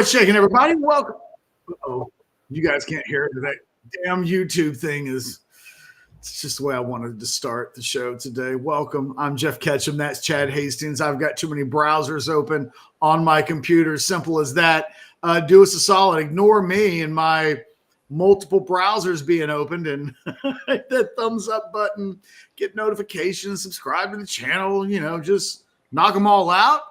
What's shaking, everybody? Welcome. Oh, you guys can't hear it. That damn YouTube thing is. It's just the way I wanted to start the show today. Welcome. I'm Jeff Ketchum. That's Chad Hastings. I've got too many browsers open on my computer. Simple as that. Do us a solid. Ignore me and my multiple browsers being opened and that thumbs up button. Get notifications. Subscribe to the channel. Just knock them all out.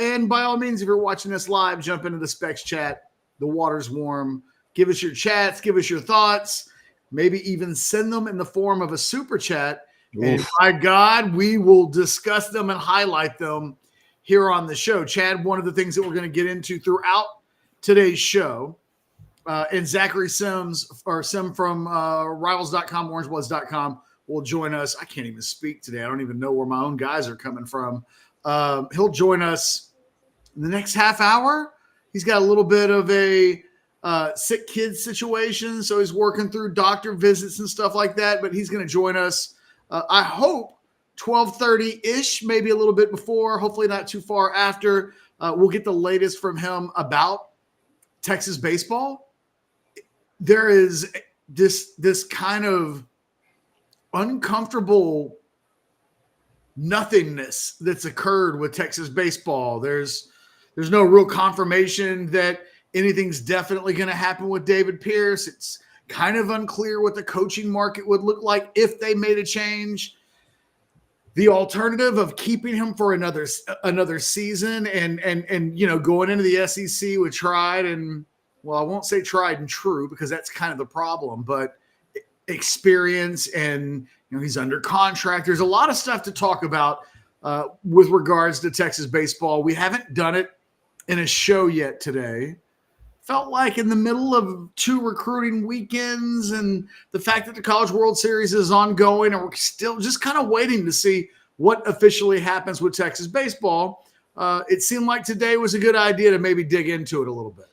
And by all means, if you're watching us live, jump into the Specs chat. The water's warm. Give us your chats. Give us your thoughts. Maybe even send them in the form of a super chat. Oof. And by God, we will discuss them and highlight them here on the show. Chad, one of the things that we're going to get into throughout today's show, and Zachary Sim from Rivals.com, OrangeBloods.com will join us. I can't even speak today. I don't even know where my own guys are coming from. He'll join us in the next half hour. He's got a little bit of a sick kid situation, so he's working through doctor visits and stuff like that, but he's going to join us, I hope, 12:30-ish, maybe a little bit before, hopefully not too far after. We'll get the latest from him about Texas baseball. There is this kind of uncomfortable nothingness that's occurred with Texas baseball. There's no real confirmation that anything's definitely going to happen with David Pierce. It's kind of unclear what the coaching market would look like if they made a change. The alternative of keeping him for another season and going into the SEC with tried and, well, I won't say tried and true because that's kind of the problem, but experience and he's under contract. There's a lot of stuff to talk about with regards to Texas baseball. We haven't done it in a show yet today. Felt like in the middle of two recruiting weekends and the fact that the College World Series is ongoing and we're still just kind of waiting to see what officially happens with Texas baseball, it seemed like today was a good idea to maybe dig into it a little bit.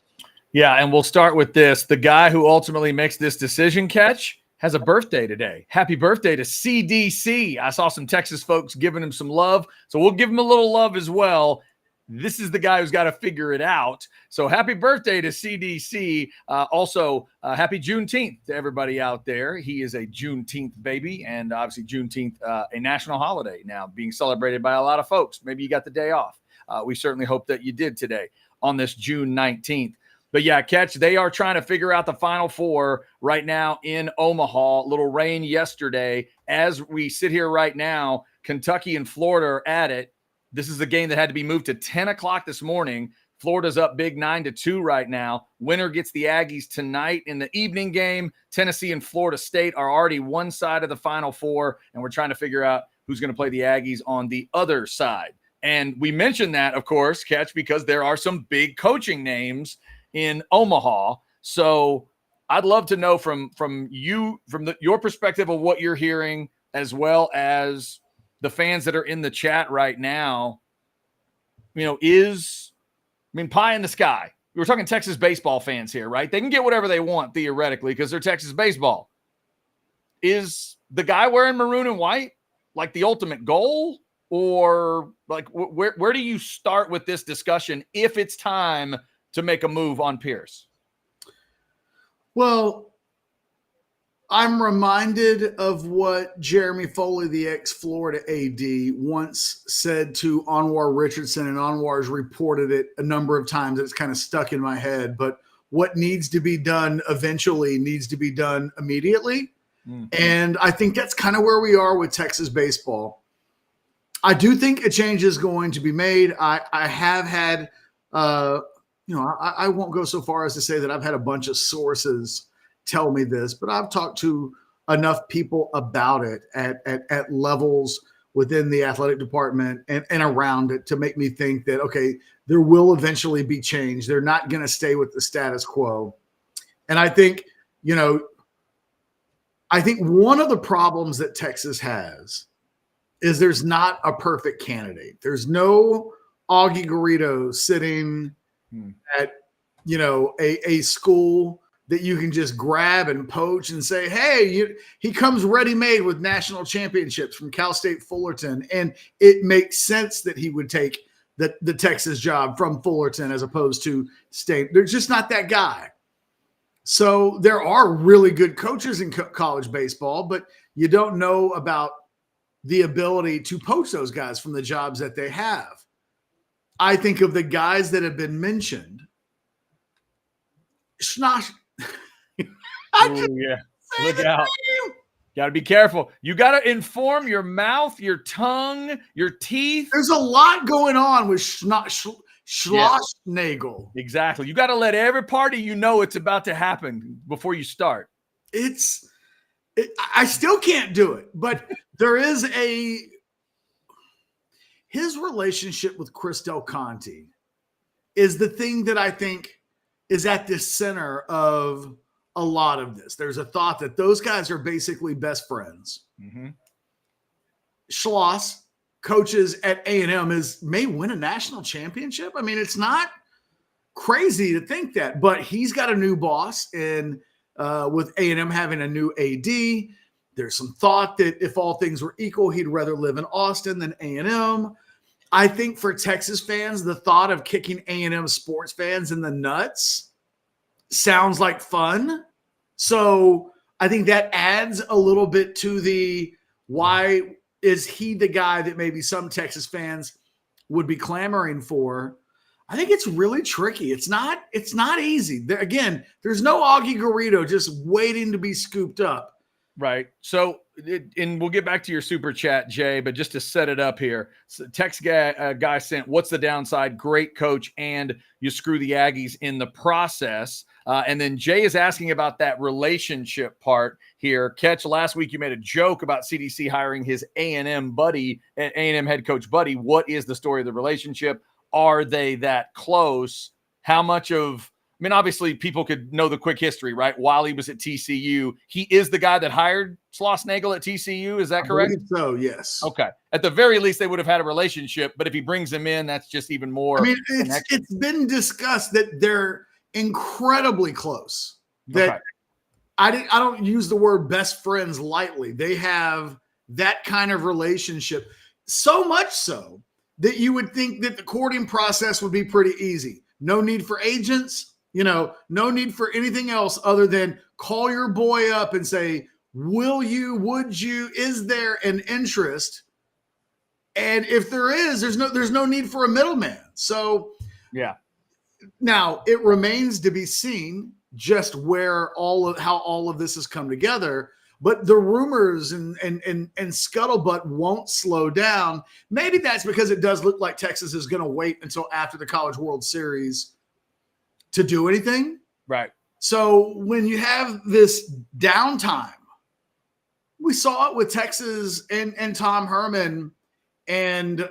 Yeah, and we'll start with this. The guy who ultimately makes this decision, Catch, has a birthday today. Happy birthday to CDC. I saw some Texas folks giving him some love, so we'll give him a little love as well. This is the guy who's got to figure it out. So happy birthday to CDC. Also, happy Juneteenth to everybody out there. He is a Juneteenth baby, and obviously Juneteenth, a national holiday now being celebrated by a lot of folks. Maybe you got the day off. We certainly hope that you did today on this June 19th. But yeah, Catch, they are trying to figure out the Final Four right now in Omaha. Little rain yesterday. As we sit here right now, Kentucky and Florida are at it. This is the game that had to be moved to 10 o'clock this morning. Florida's up big 9-2 right now. Winner gets the Aggies tonight in the evening game. Tennessee and Florida State are already one side of the Final Four, and we're trying to figure out who's going to play the Aggies on the other side. And we mentioned that, of course, Catch, because there are some big coaching names in Omaha. So I'd love to know from you, your perspective of what you're hearing, as well as the fans that are in the chat right now, pie in the sky. We're talking Texas baseball fans here, right? They can get whatever they want theoretically because they're Texas baseball. Is the guy wearing maroon and white like the ultimate goal? Or like where do you start with this discussion if it's time to make a move on Pierce? Well, I'm reminded of what Jeremy Foley, the ex-Florida AD, once said to Anwar Richardson, and Anwar's reported it a number of times. It's kind of stuck in my head. But what needs to be done eventually needs to be done immediately. Mm-hmm. And I think that's kind of where we are with Texas baseball. I do think a change is going to be made. I have had, I won't go so far as to say that I've had a bunch of sources tell me this, but I've talked to enough people about it at levels within the athletic department and around it to make me think that, okay, there will eventually be change. They're not going to stay with the status quo. And I think one of the problems that Texas has is there's not a perfect candidate. There's no Augie Garrido sitting at, a school that you can just grab and poach and say, hey, he comes ready-made with national championships from Cal State Fullerton. And it makes sense that he would take the Texas job from Fullerton as opposed to State. They're just not that guy. So there are really good coaches in college baseball, but you don't know about the ability to poach those guys from the jobs that they have. I think of the guys that have been mentioned. Schnosh. Yeah. Look out. Got to be careful. You got to inform your mouth, your tongue, your teeth. There's a lot going on with Schlossnagle. Exactly. You got to let every party you know it's about to happen before you start. I still can't do it, but there is his relationship with Chris Del Conte is the thing that I think is at the center of a lot of this. There's a thought that those guys are basically best friends. Mm-hmm. Schloss coaches at A&M may win a national championship. I mean, it's not crazy to think that, but he's got a new boss, and with A&M having a new AD, there's some thought that if all things were equal, he'd rather live in Austin than A&M. I think for Texas fans, the thought of kicking A&M sports fans in the nuts sounds like fun. So I think that adds a little bit to the why is he the guy that maybe some Texas fans would be clamoring for. I think it's really tricky. It's not easy. Again, there's no Augie Garrido just waiting to be scooped up. Right. So, and we'll get back to your super chat, Jay, but just to set it up here, so text guy sent, what's the downside? Great coach, and you screw the Aggies in the process. And then Jay is asking about that relationship part here. Catch, last week you made a joke about CDC hiring his A&M buddy, A&M head coach buddy. What is the story of the relationship? Are they that close? How much of, I mean, obviously people could know the quick history, right? While he was at TCU, he is the guy that hired Schlossnagle at TCU. Is that correct? So, yes. Okay. At the very least, they would have had a relationship, but if he brings him in, that's just even more. I mean, it's been discussed that they're incredibly close. That okay. I don't use the word best friends lightly. They have that kind of relationship, so much so that you would think that the courting process would be pretty easy. No need for agents, no need for anything else other than call your boy up and say, would you, is there an interest? And if there is, there's no need for a middleman. So yeah. Now it remains to be seen just how all of this has come together. But the rumors and scuttlebutt won't slow down. Maybe that's because it does look like Texas is going to wait until after the College World Series to do anything. Right. So when you have this downtime, we saw it with Texas and Tom Herman, and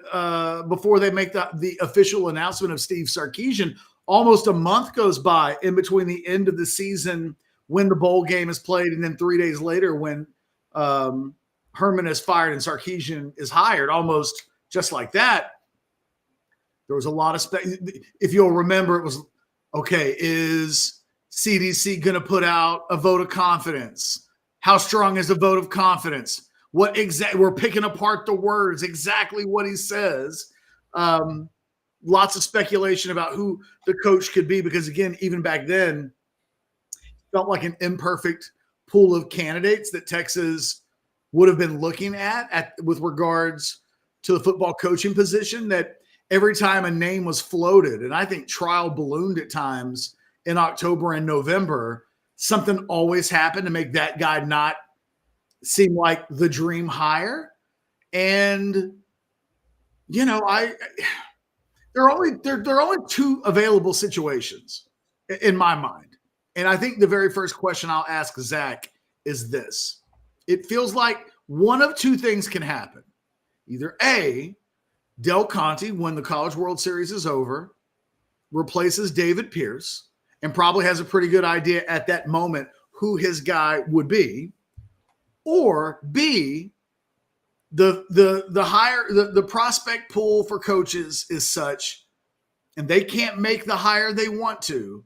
before they make the official announcement of Steve Sarkisian, almost a month goes by in between the end of the season when the bowl game is played, and then 3 days later when Herman is fired and Sarkisian is hired, almost just like that. There was a lot of if you'll remember, it was, okay, is CDC going to put out a vote of confidence? How strong is the vote of confidence? We're picking apart the words, exactly what he says. Lots of speculation about who the coach could be, because again, even back then, felt like an imperfect pool of candidates that Texas would have been looking at with regards to the football coaching position, that every time a name was floated, and I think trial ballooned at times in October and November, something always happened to make that guy not seem like the dream hire. And, there are only two available situations in my mind. And I think the very first question I'll ask Zach is this. It feels like one of two things can happen. Either A, Del Conte, when the College World Series is over, replaces David Pierce and probably has a pretty good idea at that moment who his guy would be. Or B, the prospect pool for coaches is such, and they can't make the hire they want to,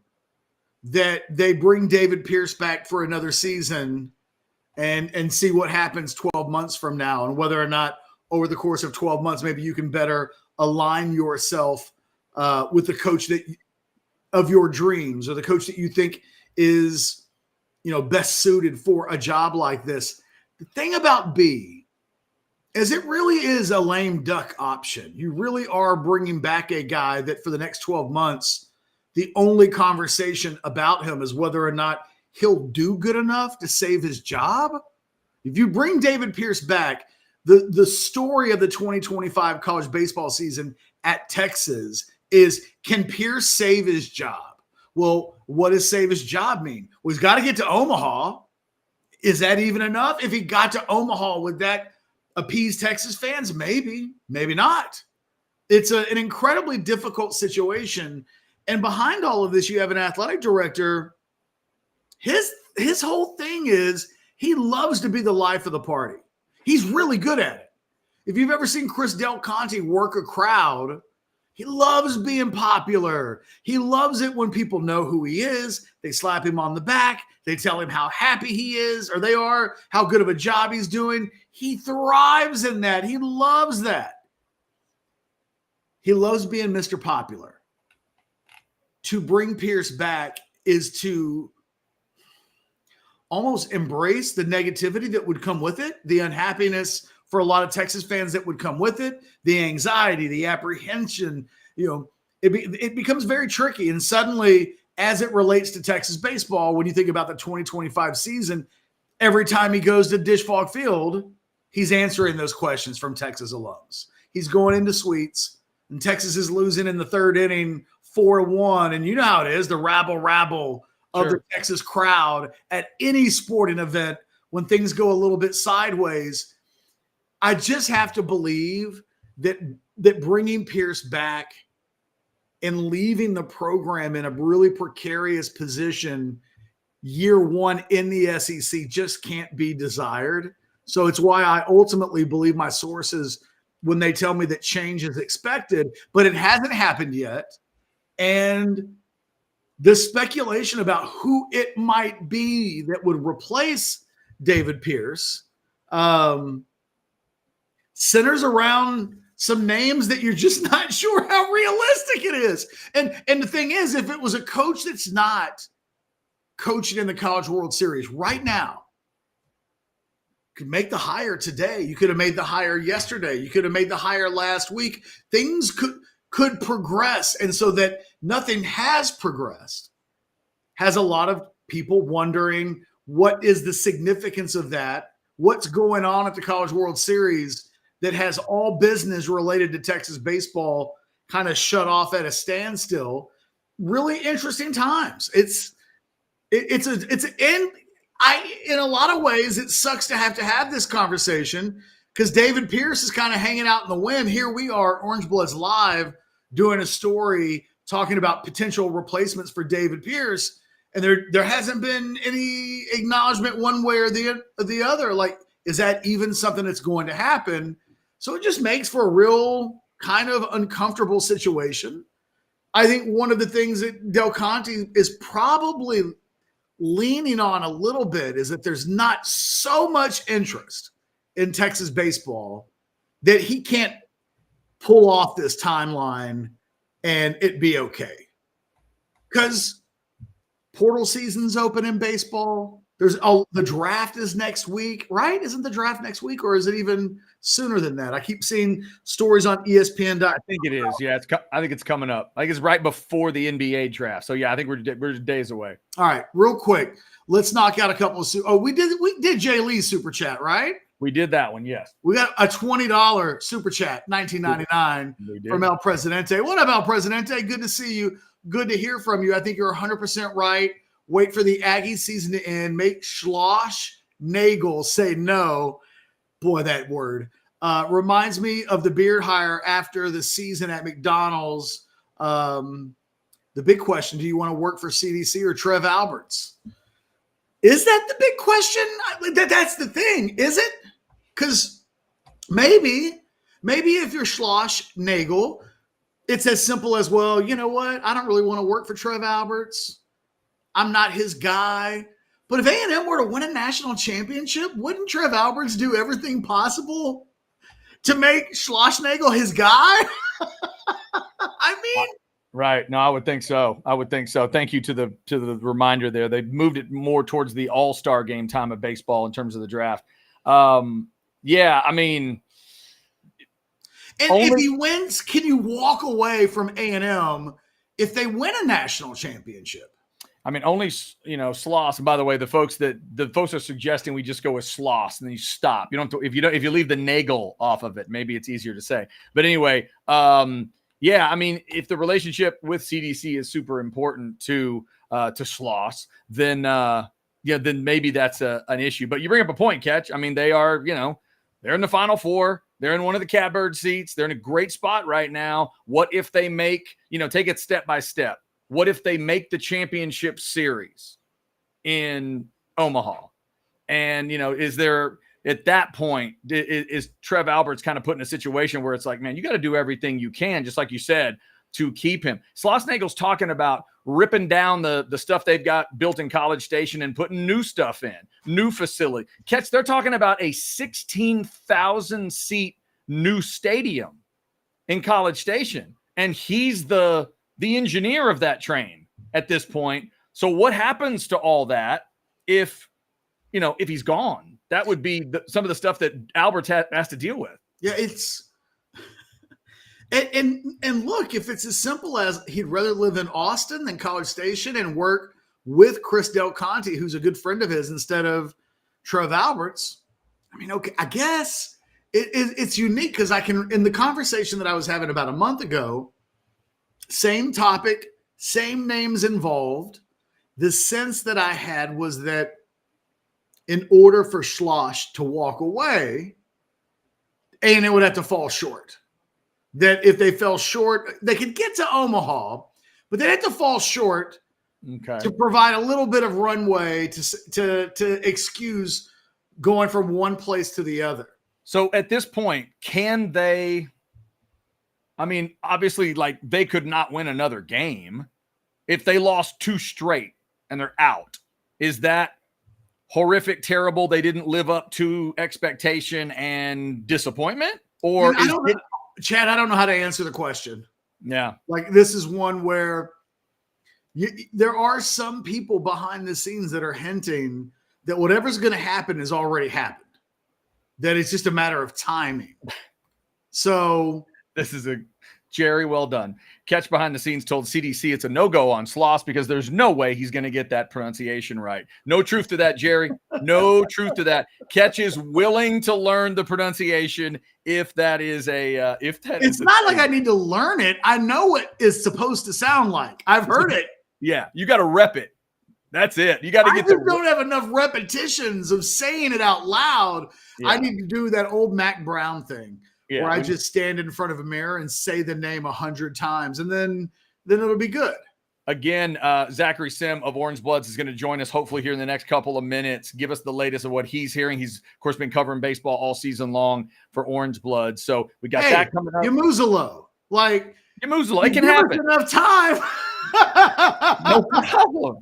that they bring David Pierce back for another season and see what happens 12 months from now, and whether or not over the course of 12 months, maybe you can better align yourself with the coach of your dreams, or the coach that you think is, best suited for a job like this. The thing about B is it really is a lame duck option. You really are bringing back a guy that for the next 12 months, the only conversation about him is whether or not he'll do good enough to save his job. If you bring David Pierce back, the story of the 2025 college baseball season at Texas is, can Pierce save his job? Well, what does save his job mean? Well, he's got to get to Omaha. Is that even enough? If he got to Omaha, would that appease Texas fans? Maybe, maybe not. It's an incredibly difficult situation. And behind all of this, you have an athletic director. His whole thing is he loves to be the life of the party. He's really good at it. If you've ever seen Chris Del Conte work a crowd, he loves being popular. He loves it when people know who he is. They slap him on the back. They tell him how happy he is, or they are, how good of a job he's doing. He thrives in that. He loves that. He loves being Mr. Popular. To bring Pierce back is to almost embrace the negativity that would come with it, the unhappiness for a lot of Texas fans that would come with it, the anxiety, the apprehension. It becomes very tricky. And suddenly, as it relates to Texas baseball, when you think about the 2025 season, every time he goes to Dish Falk Field, he's answering those questions from Texas alums. He's going into suites, and Texas is losing in the third inning 4-1. And you know how it is, the rabble of the Texas crowd at any sporting event when things go a little bit sideways. I just have to believe that bringing Pierce back and leaving the program in a really precarious position year one in the SEC just can't be desired. So it's why I ultimately believe my sources when they tell me that change is expected, but it hasn't happened yet. And the speculation about who it might be that would replace David Pierce centers around some names that you're just not sure how realistic it is. And the thing is, if it was a coach that's not coaching in the College World Series right now, could make the hire today. You could have made the hire yesterday. You could have made the hire last week. Things could progress. And so that nothing has progressed has a lot of people wondering, what is the significance of that? What's going on at the College World Series that has all business related to Texas baseball kind of shut off at a standstill? Really interesting times. In a lot of ways, it sucks to have this conversation because David Pierce is kind of hanging out in the wind. Here we are, Orange Bloods Live, doing a story talking about potential replacements for David Pierce, and there hasn't been any acknowledgement one way or the other. Like, is that even something that's going to happen? So it just makes for a real kind of uncomfortable situation. I think one of the things that Del Conte is probably leaning on a little bit is that there's not so much interest in Texas baseball that he can't pull off this timeline and it be okay. Because portal season's open in baseball. The draft is next week, right? Isn't the draft next week, or is it even sooner than that? I keep seeing stories on ESPN. I think it is. Yeah, I think it's coming up. I think it's right before the NBA draft. So yeah, I think we're days away. All right, real quick, let's knock out a couple of. We did Jay Lee's super chat, right? We did that one. Yes, we got a $20 super chat, $19.99 from El Presidente. What up, El Presidente? Good to see you. Good to hear from you. I think you're 100% right. Wait for the Aggie season to end. Make Schlossnagle say no. Boy, that word. Reminds me of the beard hire after the season at McDonald's. The big question, do you want to work for CDC or Trev Alberts? Is that the big question? That's the thing, is it? Because maybe if you're Schlossnagle, it's as simple as, well, you know what? I don't really want to work for Trev Alberts. I'm not his guy. But if A&M were to win a national championship, wouldn't Trev Alberts do everything possible to make Schlossnagle his guy? I mean, right. No, I would think so. Thank you to the reminder there. They moved it more towards the all-star game time of baseball in terms of the draft. Yeah, I mean, and if he wins, can you walk away from A&M if they win a national championship? I mean, only, Schloss. And by the way, the folks are suggesting we just go with Schloss and then you stop. You don't have to, if you leave the Nagel off of it, maybe it's easier to say. But anyway, yeah, I mean, if the relationship with CDC is super important to Schloss, then then maybe that's an issue. But you bring up a point, Catch. I mean, they are, they're in the Final Four. They're in one of the catbird seats. They're in a great spot right now. What if they make, take it step by step? What if they make the championship series in Omaha? And, is there at that point, is Trev Alberts kind of put in a situation where it's like, man, you got to do everything you can, just like you said, to keep him. Schlossnagle's talking about ripping down the stuff they've got built in College Station and putting new stuff in, new facility. Catch, they're talking about a 16,000 seat new stadium in College Station. And he's the engineer of that train at this point. So what happens to all that if he's gone? That would be some of the stuff that Alberts has to deal with. Yeah, it's and look, if it's as simple as he'd rather live in Austin than College Station and work with Chris Del Conte, who's a good friend of his, instead of Trev Alberts. I mean, okay, I guess it's unique because I can, in the conversation that I was having about a month ago, same topic, same names involved. The sense that I had was that in order for Schloss to walk away, A&M would have to fall short. That if they fell short, they could get to Omaha, but they'd have to fall short to provide a little bit of runway to excuse going from one place to the other. So at this point, can they? I mean, obviously, like, they could not win another game. If they lost 2 straight and they're out, is that horrific, terrible, they didn't live up to expectation and disappointment? Or Chad, I don't know how to answer the question. Yeah. Like, this is one where there are some people behind the scenes that are hinting that whatever's going to happen has already happened, that it's just a matter of timing. So this is Jerry, well done. Catch behind the scenes told CDC it's a no-go on Schloss because there's no way he's going to get that pronunciation right. No truth to that, Jerry. No truth to that. Catch is willing to learn the pronunciation if that is a it's not like I need to learn it. I know what it's supposed to sound like. I've heard it. Yeah, you got to rep it. That's it. You got to get don't have enough repetitions of saying it out loud. Yeah. I need to do that old Mac Brown thing. Yeah, where I just stand in front of a mirror and say the name 100 times, and then it'll be good. Again, Zachary Sim of Orange Bloods is going to join us hopefully here in the next couple of minutes. Give us the latest of what he's hearing. He's, of course, been covering baseball all season long for Orange Bloods. So we got that coming up. Yamuzalo. It can happen. Enough time.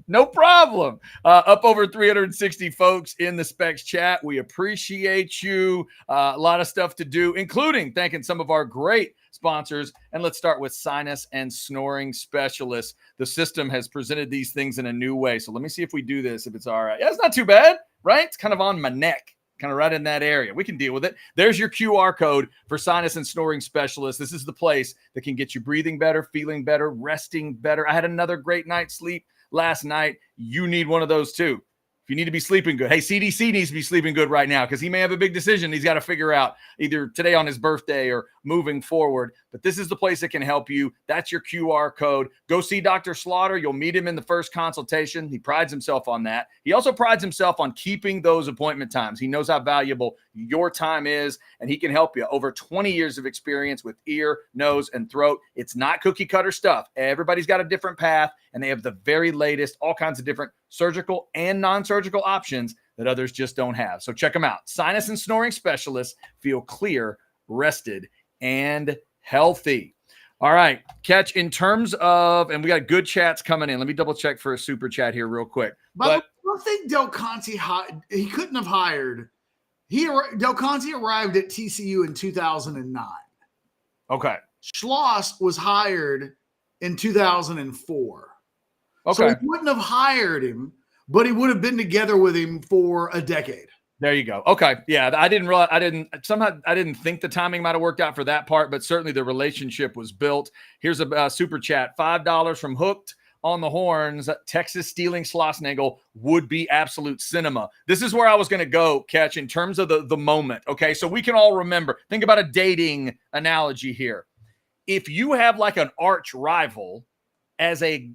No problem. Up over 360 folks in the Specs chat. We appreciate you. A lot of stuff to do, including thanking some of our great sponsors. And let's start with Sinus and Snoring Specialists. The system has presented these things in a new way. So let me see if we do this, if it's all right. Yeah, it's not too bad, right? It's kind of on my neck, kind of right in that area. We can deal with it. There's your QR code for Sinus and Snoring Specialists. This is the place that can get you breathing better, feeling better, resting better. I had another great night's sleep last night. You need one of those too. If you need to be sleeping good, hey, CDC needs to be sleeping good right now because he may have a big decision he's got to figure out either today on his birthday or moving forward. But this is the place that can help you. That's your QR code. Go see Dr. Slaughter. You'll meet him in the first consultation. He prides himself on that. He also prides himself on keeping those appointment times. He knows how valuable your time is, and he can help you. Over 20 years of experience with ear, nose, and throat. It's not cookie cutter stuff. Everybody's got a different path, and they have the very latest, all kinds of different surgical and non-surgical options that others just don't have. So check them out. Sinus and Snoring Specialists. Feel clear, rested, and healthy. All right, Catch, in terms of, and we got good chats coming in. Let me double check for a super chat here real quick. But I don't think Del Conte, he couldn't have hired Del Conte arrived at TCU in 2009. Okay. Schloss was hired in 2004. Okay. So he wouldn't have hired him, but he would have been together with him for a decade. There you go. Okay. Yeah. I didn't think the timing might have worked out for that part, but certainly the relationship was built. Here's a super chat, $5 from Hooked on the Horns. Texas stealing Schlossnagle would be absolute cinema. This is where I was going to go, Catch, in terms of the moment. Okay. So we can all remember, think about a dating analogy here. If you have like an arch rival as a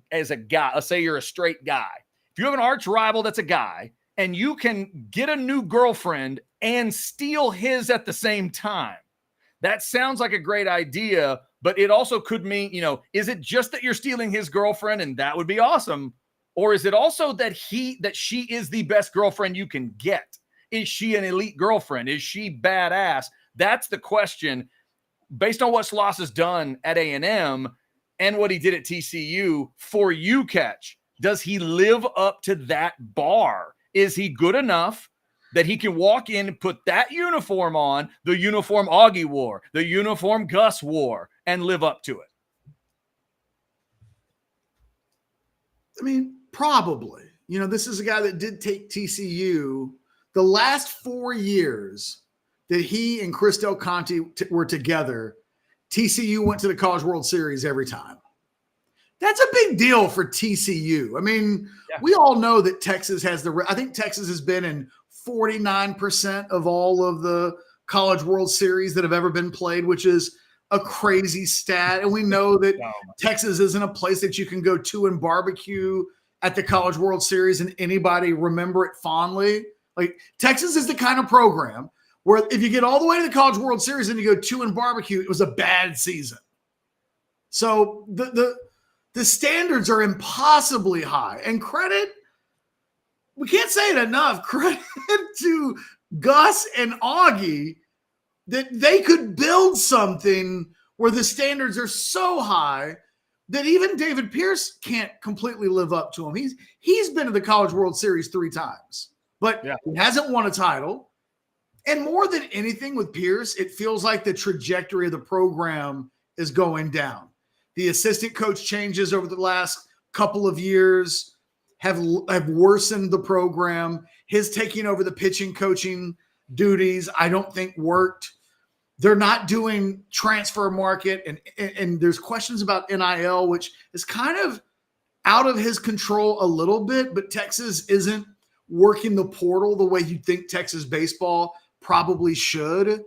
guy, let's say you're a straight guy. If you have an arch rival that's a guy, and you can get a new girlfriend and steal his at the same time, that sounds like a great idea, but it also could mean, is it just that you're stealing his girlfriend and that would be awesome? Or is it also that she is the best girlfriend you can get? Is she an elite girlfriend? Is she badass? That's the question. Based on what Schloss has done at A&M and what he did at TCU, for you, Catch, does he live up to that bar? Is he good enough that he can walk in and put that uniform on, the uniform Augie wore, the uniform Gus wore, and live up to it? I mean, probably. This is a guy that did take TCU the last 4 years that he and Chris Del Conte were together. TCU went to the College World Series every time. That's a big deal for TCU. I mean, we all know that Texas has I think Texas has been in 49% of all of the College World Series that have ever been played, which is a crazy stat. And we know that Texas isn't a place that you can go to and barbecue at the College World Series and anybody remember it fondly. Like, Texas is the kind of program where if you get all the way to the College World Series and you go to and barbecue, it was a bad season. So the standards are impossibly high. And credit, we can't say it enough, credit to Gus and Augie that they could build something where the standards are so high that even David Pierce can't completely live up to them. He's been to the College World Series 3 times, but he hasn't won a title. And more than anything with Pierce, it feels like the trajectory of the program is going down. The assistant coach changes over the last couple of years have worsened the program. His taking over the pitching coaching duties, I don't think worked. They're not doing transfer market, and there's questions about NIL, which is kind of out of his control a little bit, but Texas isn't working the portal the way you'd think Texas baseball probably should.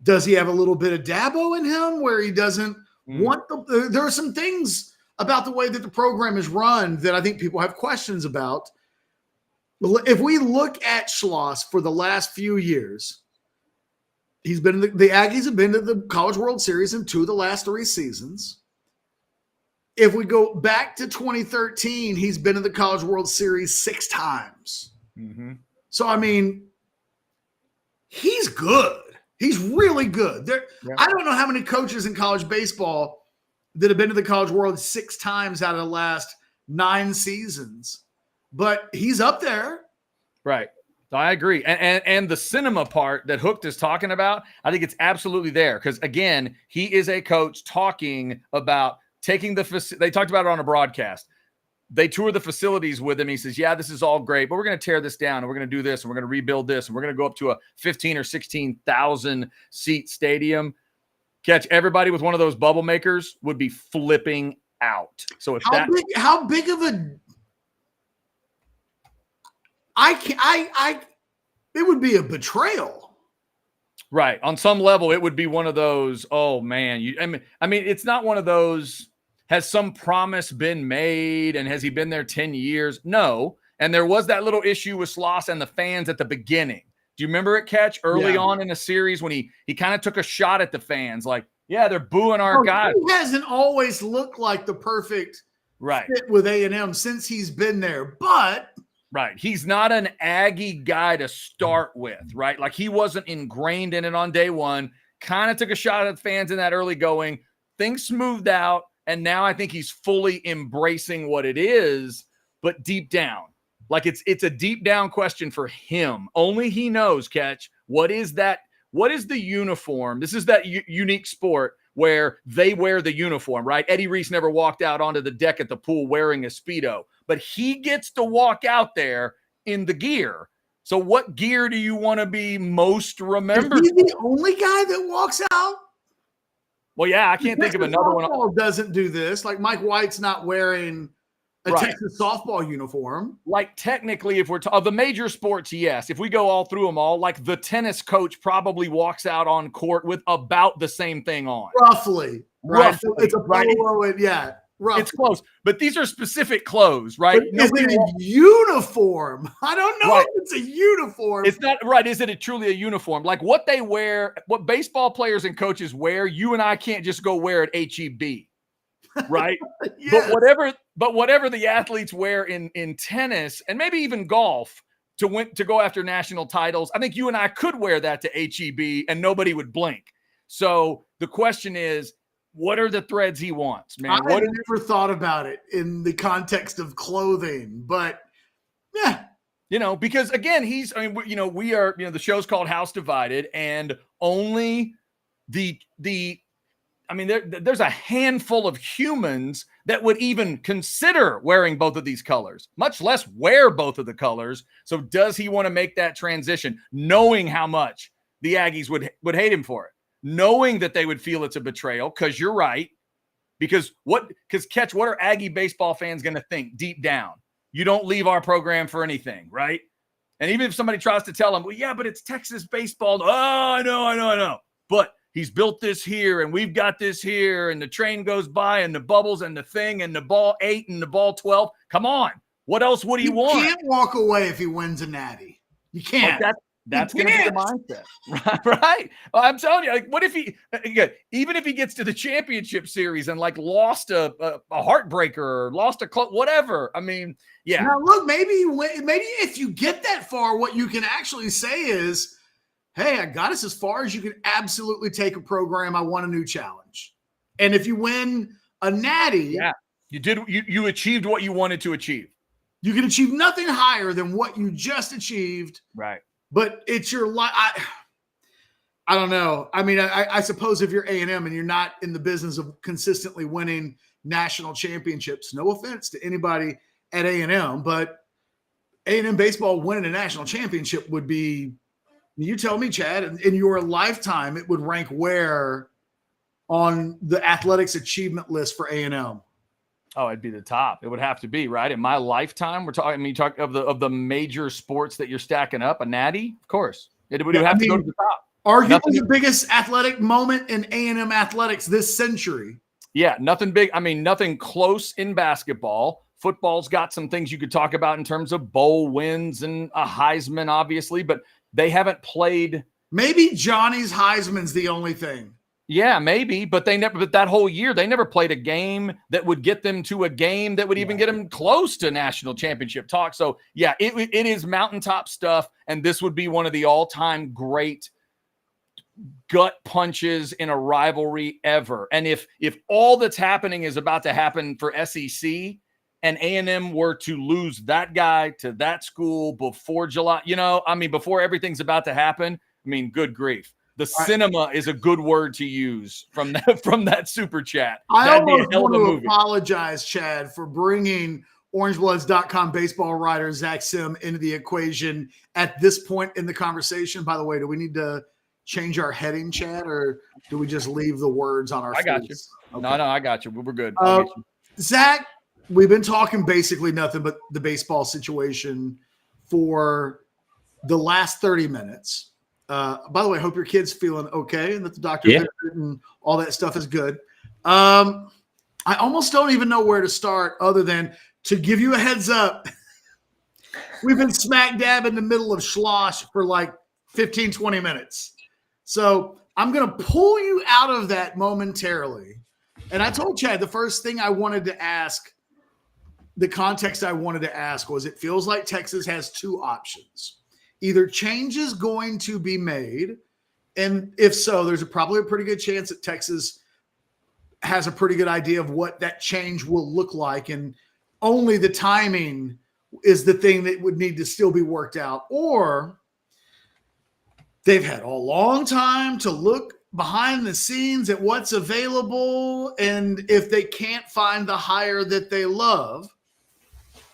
Does he have a little bit of Dabo in him where he doesn't want there are some things about the way that the program is run that I think people have questions about. If we look at Schloss for the last few years, he's been the Aggies have been to the College World Series in 2 of the last 3 seasons. If we go back to 2013, he's been in the College World Series 6 times. Mm-hmm. So, I mean, he's good. He's really good. I don't know how many coaches in college baseball that have been to the College World 6 times out of the last 9 seasons, but he's up there. Right. I agree. And the cinema part that Hooked is talking about, I think it's absolutely there because, again, he is a coach talking about taking they talked about it on a broadcast. They toured the facilities with him. He says, this is all great, but we're going to tear this down and we're going to do this and we're going to rebuild this and we're going to go up to a 15 or 16,000 seat stadium. Catch, everybody with one of those bubble makers would be flipping out. So if how big of a it would be a betrayal. Right. On some level, it would be one of those, oh man, I mean, it's not one of those, has some promise been made and has he been there 10 years? No. And there was that little issue with Schloss and the fans at the beginning. Do you remember it, Catch, early on in the series when he kind of took a shot at the fans? Like, they're booing our guy. He hasn't always looked like the perfect fit with A&M since he's been there. But right. He's not an Aggie guy to start with, right? Like, he wasn't ingrained in it on day one, kind of took a shot at the fans in that early going. Things smoothed out. And now I think he's fully embracing what it is, but deep down, like it's a deep down question for him. Only he knows, Catch, What is that? What is the uniform? This is that unique sport where they wear the uniform, right? Eddie Reese never walked out onto the deck at the pool wearing a Speedo, but he gets to walk out there in the gear. So what gear do you want to be most remembered? Is he the only guy that walks out? Well, yeah, I can't think of another one. Doesn't do this. Like Mike White's not wearing a Texas softball uniform. Like technically, if we're of the major sports, yes. If we go all through them all, like the tennis coach probably walks out on court with about the same thing on. Roughly. Right? So it's a polo and roughly. It's close. But these are specific clothes, right? But is it a uniform? I don't know if it's a uniform. It's not right. Is it truly a uniform? Like what they wear, what baseball players and coaches wear, you and I can't just go wear at HEB. Right. Yes. But whatever the athletes wear in tennis and maybe even golf to go after national titles, I think you and I could wear that to HEB and nobody would blink. So the question is, what are the threads he wants, man? I never thought about it in the context of clothing, but yeah. Because again, we are, the show's called House Divided, and only there's a handful of humans that would even consider wearing both of these colors, much less wear both of the colors. So does he want to make that transition, knowing how much the Aggies would hate him for it, knowing that they would feel it's a betrayal? Because you're right. Because Catch, what are Aggie baseball fans going to think deep down? You don't leave our program for anything, right? And even if somebody tries to tell them, well, yeah, but it's Texas baseball. Oh, I know. But he's built this here, and we've got this here, and the train goes by, and the bubbles, and the thing, and the ball 8, and the ball 12. Come on. What else would he want? You can't walk away if he wins a natty. You can't. That's going to be the mindset. Right? Well, I'm telling you, like, what if even if he gets to the championship series and like lost a heartbreaker or lost a whatever. I mean, yeah. Now look, maybe if you get that far, what you can actually say is, hey, I got us as far as you can absolutely take a program. I want a new challenge. And if you win a natty, you achieved what you wanted to achieve. You can achieve nothing higher than what you just achieved. Right. But it's your life. I don't know. I mean, I suppose if you're A&M and you're not in the business of consistently winning national championships, no offense to anybody at A&M, but A&M baseball winning a national championship would be, you tell me, Chad, in your lifetime, it would rank where on the athletics achievement list for A&M? Oh, it'd be the top. It would have to be, right? In my lifetime, we're talking. I mean, talk of the major sports that you're stacking up. A natty, of course, it would have to go to the top. Arguably the biggest athletic moment in A&M athletics this century. Yeah, nothing big. I mean, nothing close in basketball. Football's got some things you could talk about in terms of bowl wins and a Heisman, obviously, but they haven't played. Maybe Johnny's Heisman's the only thing. Yeah, maybe, but that whole year, they never played a game that would get them to a game that would even get them close to national championship talk. So yeah, it is mountaintop stuff. And this would be one of the all-time great gut punches in a rivalry ever. And if all that's happening is about to happen for SEC and A&M were to lose that guy to that school before July, before everything's about to happen, I mean, good grief. The cinema is a good word to use from that super chat. I almost want to apologize, Chad, for bringing OrangeBloods.com baseball writer Zach Sim into the equation at this point in the conversation. By the way, do we need to change our heading, Chad, or do we just leave the words on our I got you. Okay. No, I got you. We're good. Zach, we've been talking basically nothing but the baseball situation for the last 30 minutes. By the way, I hope your kid's feeling okay and that the doctor and all that stuff is good. I almost don't even know where to start other than to give you a heads up. We've been smack dab in the middle of Schloss for like 15, 20 minutes. So I'm going to pull you out of that momentarily. And I told Chad the first thing I wanted to ask, the context I wanted to ask was, it feels like Texas has two options. Either change is going to be made, and if so, there's probably a pretty good chance that Texas has a pretty good idea of what that change will look like, and only the timing is the thing that would need to still be worked out. Or they've had a long time to look behind the scenes at what's available. And if they can't find the hire that they love,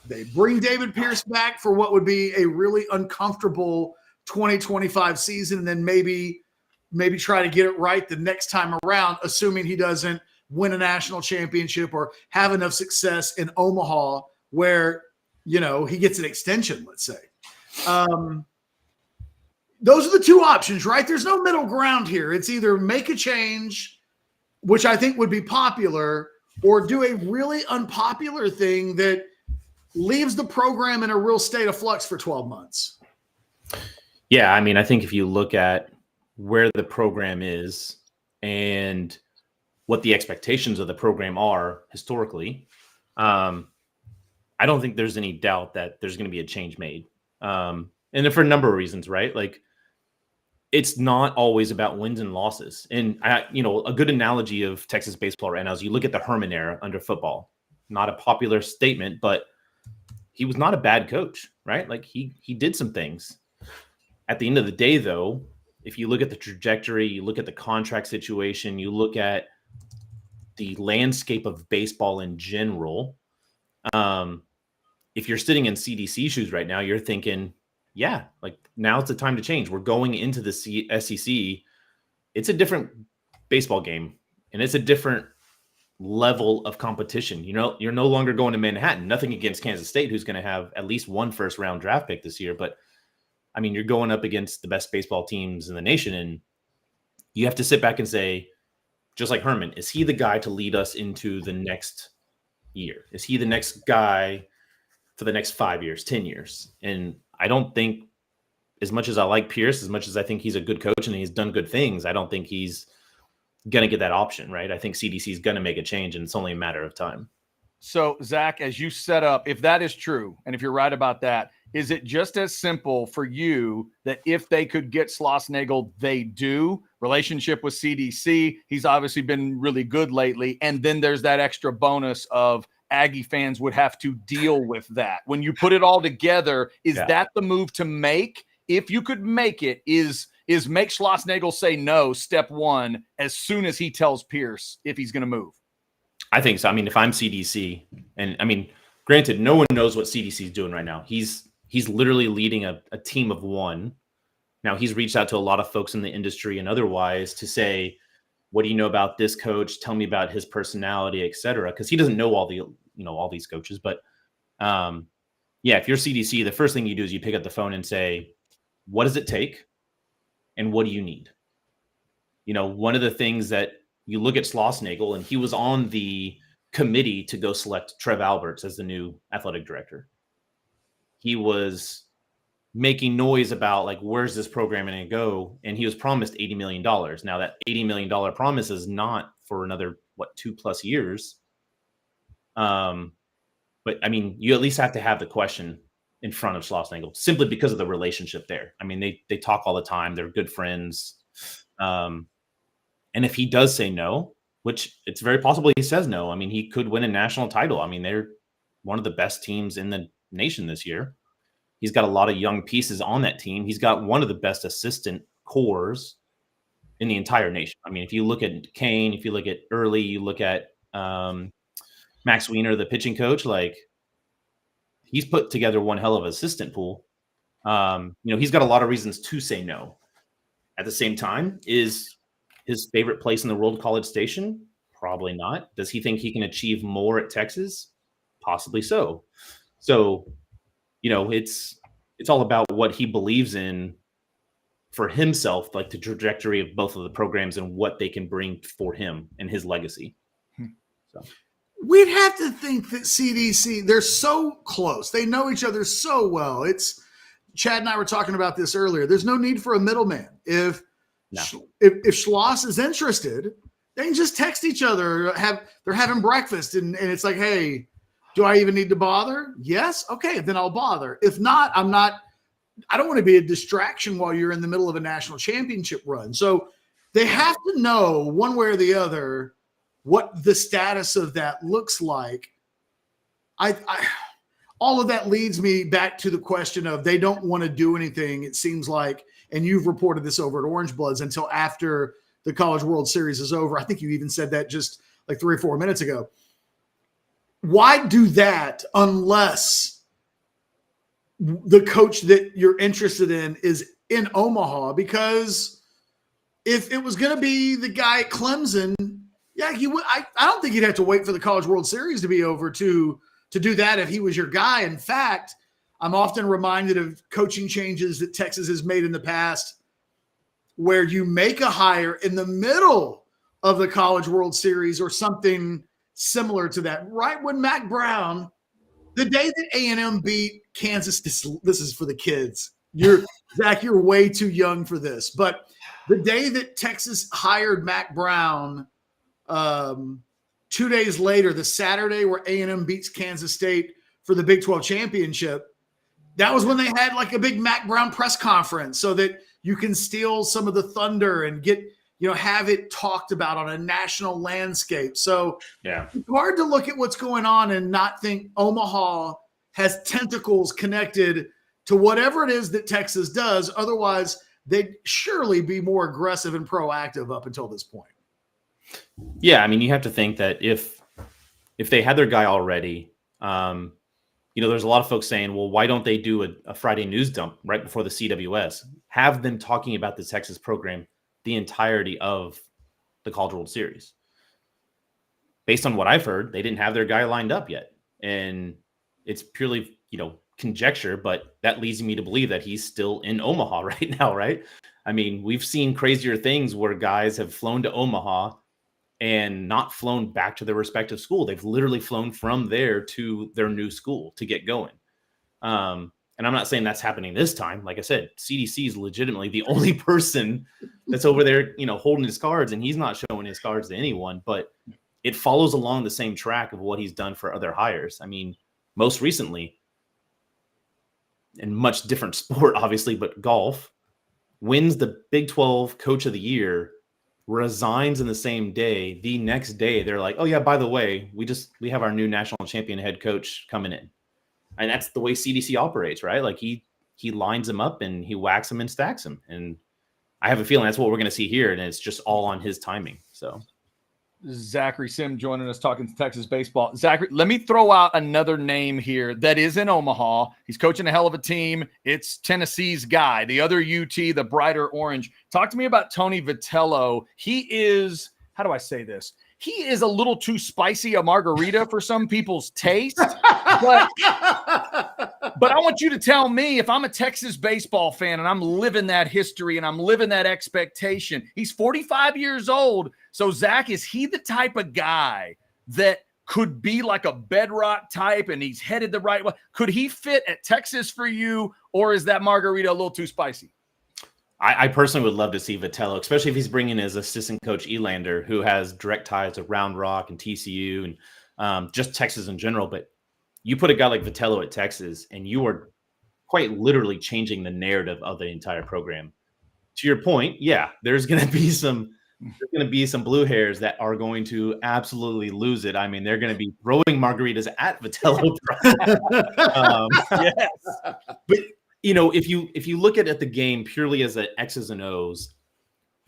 they bring David Pierce back for what would be a really uncomfortable 2025 season, and then maybe try to get it right the next time around, assuming he doesn't win a national championship or have enough success in Omaha where, he gets an extension, let's say. Those are the two options, right? There's no middle ground here. It's either make a change, which I think would be popular, or do a really unpopular thing that leaves the program in a real state of flux for 12 months. Yeah, I mean, I think if you look at where the program is and what the expectations of the program are historically, I don't think there's any doubt that there's going to be a change made. And for a number of reasons, right? Like, it's not always about wins and losses. And a good analogy of Texas baseball right now is you look at the Herman era under football. Not a popular statement, but he was not a bad coach, right? Like, he did some things. At the end of the day, though, if you look at the trajectory, you look at the contract situation, you look at the landscape of baseball in general, if you're sitting in CDC shoes right now, you're thinking, yeah, like, now's the time to change. We're going into the SEC. It's a different baseball game, and it's a different level of competition. You're no longer going to Manhattan. Nothing against Kansas State, who's going to have at least one first-round draft pick this year. But, I mean, you're going up against the best baseball teams in the nation, and you have to sit back and say, just like Herman, is he the guy to lead us into the next year? Is he the next guy for the next 5 years, 10 years? And I don't think, as much as I like Pierce, as much as I think he's a good coach and he's done good things, I don't think he's going to get that option, right? I think CDC is going to make a change, and it's only a matter of time. So, Zach, as you set up, if that is true, and if you're right about that, is it just as simple for you that if they could get Schlossnagle, they do? Relationship with CDC, he's obviously been really good lately. And then there's that extra bonus of Aggie fans would have to deal with that. When you put it all together, is that the move to make? If you could make it, is make Schlossnagle say no, step one, as soon as he tells Pierce if he's going to move? I think so. I mean, if I'm CDC, and I mean, granted, no one knows what CDC is doing right now. He's literally leading a team of one. Now, he's reached out to a lot of folks in the industry and otherwise to say, what do you know about this coach? Tell me about his personality, et cetera. Because he doesn't know all these coaches. But if you're CDC, the first thing you do is you pick up the phone and say, what does it take? And what do you need? One of the things that you look at Schlossnagle, and he was on the committee to go select Trev Alberts as the new athletic director. He was making noise about, like, where's this program going to go? And he was promised $80 million. Now, that $80 million promise is not for another, 2+ years. But I mean, you at least have to have the question in front of Schlossnagle simply because of the relationship there. I mean, they talk all the time. They're good friends. And if he does say no, which it's very possible he says no, I mean, he could win a national title. I mean, they're one of the best teams in the nation this year. He's got a lot of young pieces on that team. He's got one of the best assistant cores in the entire nation. I mean, if you look at Kane, if you look at Early, you look at Max Wiener, the pitching coach, like, he's put together one hell of an assistant pool. He's got a lot of reasons to say no. At the same time, is his favorite place in the world College Station? Probably not. Does he think he can achieve more at Texas? Possibly so. So, it's all about what he believes in for himself, like the trajectory of both of the programs and what they can bring for him and his legacy. So we'd have to think that CDC, they're so close. They know each other so well. It's Chad and I were talking about this earlier. There's no need for a middleman. If Schloss is interested, they can just text each other. They're having breakfast, and it's like, hey, do I even need to bother? Yes. Okay, then I'll bother. If not, I don't want to be a distraction while you're in the middle of a national championship run. So they have to know one way or the other what the status of that looks like. All of that leads me back to the question of they don't want to do anything. It seems like and you've reported this over at Orange Bloods, until after the College World Series is over. I think you even said that just like 3 or 4 minutes ago. Why do that unless the coach that you're interested in is in Omaha? Because if it was going to be the guy at Clemson, yeah, he would. I don't think you'd have to wait for the College World Series to be over to do that if he was your guy. In fact, I'm often reminded of coaching changes that Texas has made in the past where you make a hire in the middle of the College World Series or something similar to that. Right when Mac Brown, the day that A&M beat Kansas, this is for the kids. Zach, you're way too young for this. But the day that Texas hired Mac Brown, 2 days later, the Saturday where A&M beats Kansas State for the Big 12 championship, that was when they had like a big Mac Brown press conference so that you can steal some of the thunder and get, have it talked about on a national landscape. So yeah, it's hard to look at what's going on and not think Omaha has tentacles connected to whatever it is that Texas does. Otherwise, they'd surely be more aggressive and proactive up until this point. Yeah, I mean, you have to think that if they had their guy already, there's a lot of folks saying, well, why don't they do a Friday news dump right before the CWS? Have them talking about the Texas program the entirety of the College World Series. Based on what I've heard, they didn't have their guy lined up yet. And it's purely, conjecture, but that leads me to believe that he's still in Omaha right now, right? I mean, we've seen crazier things where guys have flown to Omaha and not flown back to their respective school. They've literally flown from there to their new school to get going. And I'm not saying that's happening this time. Like I said, CDC is legitimately the only person that's over there, holding his cards, and he's not showing his cards to anyone, but it follows along the same track of what he's done for other hires. I mean, most recently, in much different sport, obviously, but golf, wins the Big 12 Coach of the Year, resigns in the same day. The next day, they're like, oh yeah, by the way, we have our new national champion head coach coming in. And that's the way CDC operates, right? Like he lines them up and he whacks them and stacks them. And I have a feeling that's what we're going to see here. And it's just all on his timing. So Zachary Sim joining us talking Texas baseball. Zachary, let me throw out another name here that is in Omaha. He's coaching a hell of a team. It's Tennessee's guy, the other UT, the brighter orange. Talk to me about Tony Vitello. He is, how do I say this? He is a little too spicy a margarita for some people's taste. But I want you to tell me, if I'm a Texas baseball fan and I'm living that history and I'm living that expectation, he's 45 years old. So, Zach, is he the type of guy that could be like a bedrock type and he's headed the right way? Could he fit at Texas for you, or is that margarita a little too spicy? I personally would love to see Vitello, especially if he's bringing his assistant coach Elander, who has direct ties to Round Rock and TCU and just Texas in general. But you put a guy like Vitello at Texas, and you are quite literally changing the narrative of the entire program. To your point, yeah, there's going to be some blue hairs that are going to absolutely lose it. I mean, they're going to be throwing margaritas at Vitello. Yes, but if you look at the game purely as an X's and O's,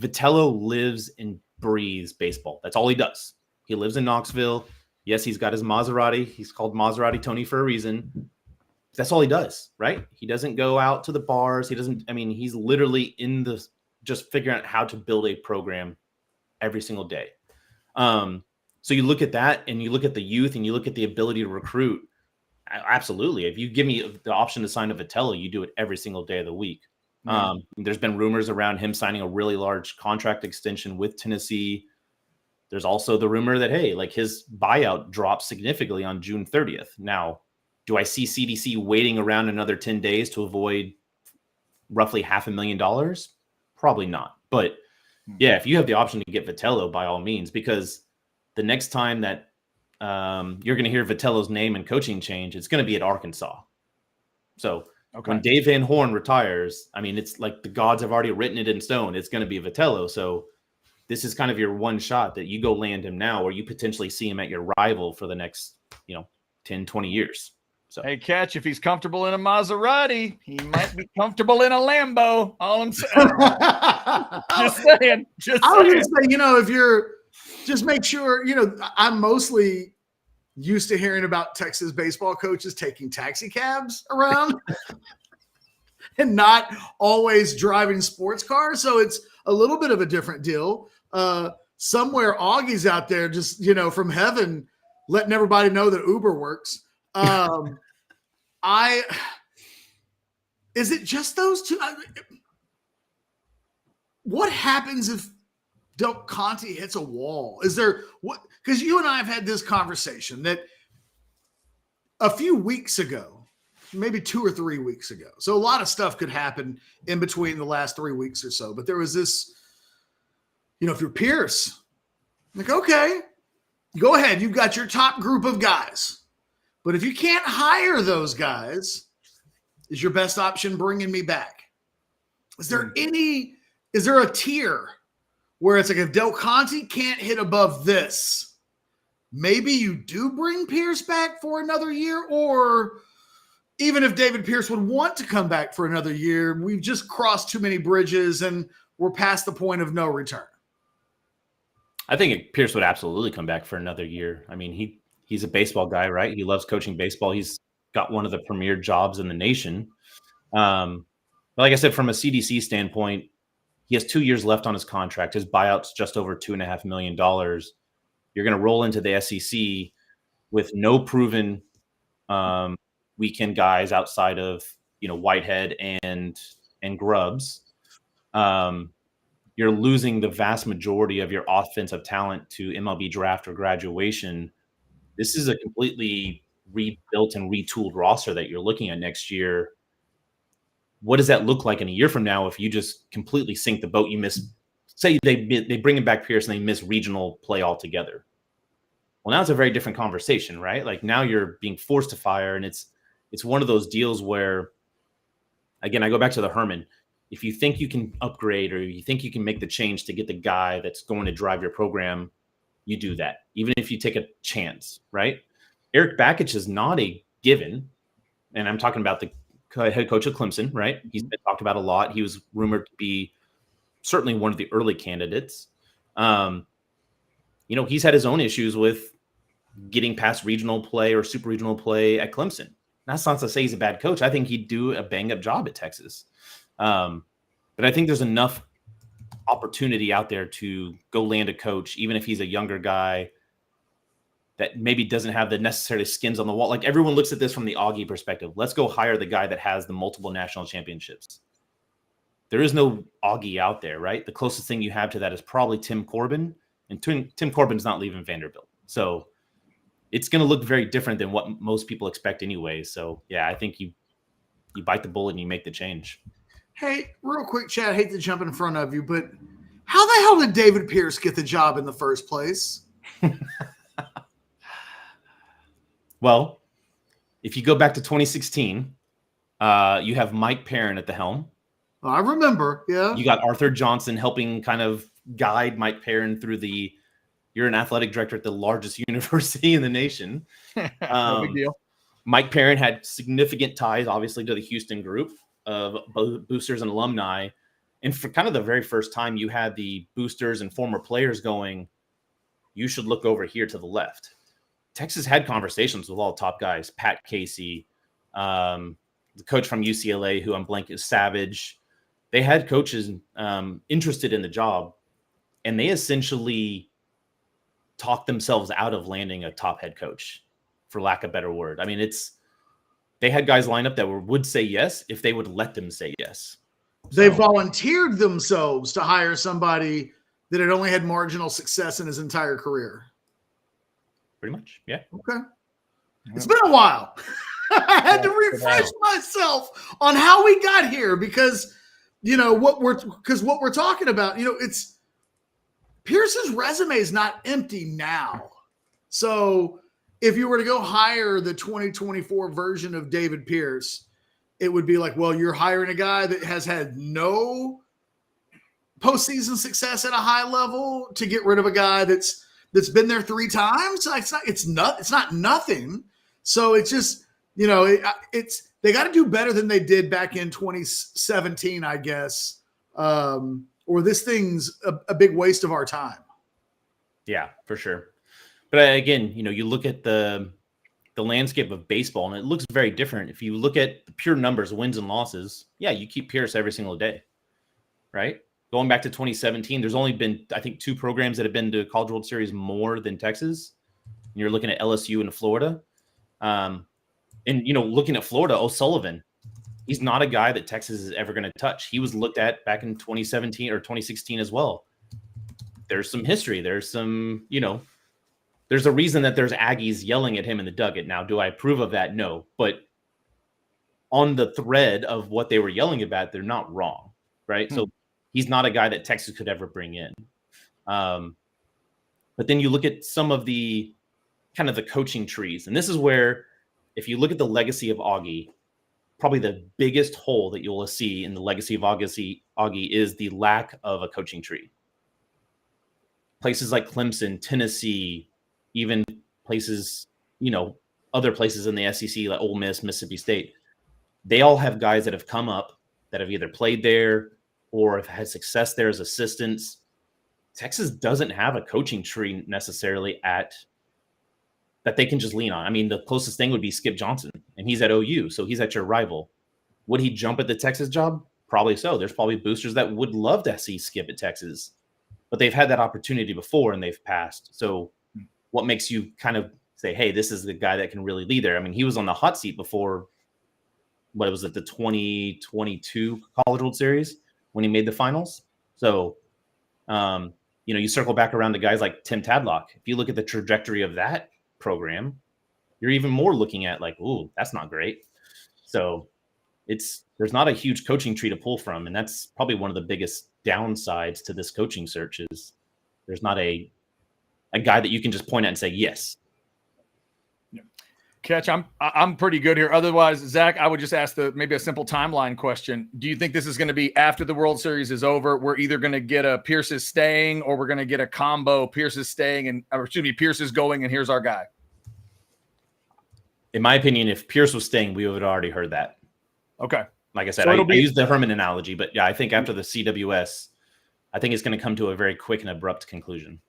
Vitello lives and breathes baseball. That's all he does. He lives in Knoxville. Yes, he's got his Maserati. He's called Maserati Tony for a reason. That's all he does, right? He doesn't go out to the bars. He's literally just figuring out how to build a program every single day. So you look at that and you look at the youth and you look at the ability to recruit. Absolutely. If you give me the option to sign a Vitello, you do it every single day of the week. There's been rumors around him signing a really large contract extension with Tennessee. There's also the rumor that, hey, like his buyout drops significantly on June 30th. Now, do I see CDC waiting around another 10 days to avoid roughly $500,000? Probably not. But yeah, if you have the option to get Vitello, by all means, because the next time that you're going to hear Vitello's name and coaching change, it's going to be at Arkansas. So when Dave Van Horn retires, it's like the gods have already written it in stone. It's going to be Vitello. So this is kind of your one shot that you go land him now, or you potentially see him at your rival for the next, 10, 20 years. So Hey, Catch, if he's comfortable in a Maserati, he might be comfortable in a Lambo. All I'm saying. Just saying. I was going to say, if you're just make sure, I'm mostly used to hearing about Texas baseball coaches taking taxi cabs around and not always driving sports cars. So it's a little bit of a different deal. Somewhere Augie's out there just, from heaven, letting everybody know that Uber works. Is it just those two? What happens if Del Conte hits a wall? Is there what? Because you and I have had this conversation that a few weeks ago, maybe 2 or 3 weeks ago. So a lot of stuff could happen in between the last 3 weeks or so. But there was this, if you're Pierce, like, okay, go ahead. You've got your top group of guys. But if you can't hire those guys, is your best option bringing me back? Is there a tier where it's like if Del Conte can't hit above this, maybe you do bring Pierce back for another year? Or even if David Pierce would want to come back for another year, we've just crossed too many bridges and we're past the point of no return. I think Pierce would absolutely come back for another year. I mean, he's a baseball guy, right? He loves coaching baseball. He's got one of the premier jobs in the nation. But like I said, from a CDC standpoint, he has 2 years left on his contract. His buyout's just over $2.5 million. You're going to roll into the SEC with no proven weekend guys outside of Whitehead and Grubbs. You're losing the vast majority of your offensive talent to MLB draft or graduation. This is a completely rebuilt and retooled roster that you're looking at next year. What does that look like in a year from now if you just completely sink the boat? You miss, say they bring him back Pierce and they miss regional play altogether. Well, now it's a very different conversation, right? Like now you're being forced to fire, and it's one of those deals where, again, I go back to the Herman. If you think you can upgrade or you think you can make the change to get the guy that's going to drive your program, you do that, even if you take a chance, right? Eric Bakich is not a given, and I'm talking about the head coach of Clemson, right? He's been talked about a lot. He was rumored to be certainly one of the early candidates. He's had his own issues with getting past regional play or super regional play at Clemson. That's not to say he's a bad coach. I think he'd do a bang-up job at Texas. But I think there's enough opportunity out there to go land a coach, even if he's a younger guy that maybe doesn't have the necessary skins on the wall. Like everyone looks at this from the Augie perspective. Let's go hire the guy that has the multiple national championships. There is no Augie out there, right? The closest thing you have to that is probably Tim Corbin, and Tim Corbin's not leaving Vanderbilt. So it's going to look very different than what most people expect anyway. So yeah, I think you bite the bullet and you make the change. Hey, real quick, Chad, I hate to jump in front of you, but how the hell did David Pierce get the job in the first place? Well, if you go back to 2016, you have Mike Perrin at the helm. Oh, I remember, yeah. You got Arthur Johnson helping kind of guide Mike Perrin through you're an athletic director at the largest university in the nation. No big deal. Mike Perrin had significant ties, obviously, to the Houston group of boosters and alumni. And for kind of the very first time, you had the boosters and former players going, you should look over here to the left. Texas had conversations with all the top guys, Pat Casey, the coach from UCLA, who I'm blanking is Savage. They had coaches interested in the job, and they essentially talked themselves out of landing a top head coach, for lack of a better word. I mean, they had guys lined up that would say yes if they would let them say yes. They volunteered themselves to hire somebody that had only had marginal success in his entire career. Pretty much, yeah. Okay. It's been a while. I had to refresh myself on how we got here because, what we're talking about, it's Pierce's resume is not empty now. So if you were to go hire the 2024 version of David Pierce, it would be like, well, you're hiring a guy that has had no postseason success at a high level to get rid of a guy that's been there 3 times. It's not nothing. So it's just, they got to do better than they did back in 2017, I guess. Or this thing's a big waste of our time. Yeah, for sure. But again, you look at the landscape of baseball, and it looks very different. If you look at the pure numbers, wins and losses, yeah, you keep Pierce every single day, right? Going back to 2017, there's only been, I think, 2 programs that have been to College World Series more than Texas. And you're looking at LSU and Florida. And looking at Florida, O'Sullivan, he's not a guy that Texas is ever going to touch. He was looked at back in 2017 or 2016 as well. There's some history. There's some, there's a reason that there's Aggies yelling at him in the dugout. Now, do I approve of that? No. But on the thread of what they were yelling about, they're not wrong, right? So he's not a guy that Texas could ever bring in. But then you look at some of the kind of the coaching trees. And this is where, if you look at the legacy of Augie, probably the biggest hole that you'll see in the legacy of Augie is the lack of a coaching tree. Places like Clemson, Tennessee, even places, other places in the SEC like Ole Miss, Mississippi State, they all have guys that have come up that have either played there or have had success there as assistants. Texas doesn't have a coaching tree necessarily that they can just lean on. I mean, the closest thing would be Skip Johnson, and he's at OU, so he's at your rival. Would he jump at the Texas job? Probably so. There's probably boosters that would love to see Skip at Texas, but they've had that opportunity before and they've passed. So what makes you kind of say, hey, this is the guy that can really lead there? I mean, he was on the hot seat before, what was it, the 2022 College World Series when he made the finals. So, you circle back around to guys like Tim Tadlock. If you look at the trajectory of that program, you're even more looking at like, ooh, that's not great. So there's not a huge coaching tree to pull from. And that's probably one of the biggest downsides to this coaching search is there's not a guy that you can just point at and say, yes. Catch, I'm pretty good here. Otherwise, Zach, I would just ask maybe a simple timeline question. Do you think this is going to be after the World Series is over? We're either going to get a Pierce is staying, or we're going to get a combo Pierce is staying Pierce is going, and here's our guy. In my opinion, if Pierce was staying, we would have already heard that. Okay. Like I said, So I used the Herman analogy, but yeah, I think after the CWS, I think it's going to come to a very quick and abrupt conclusion.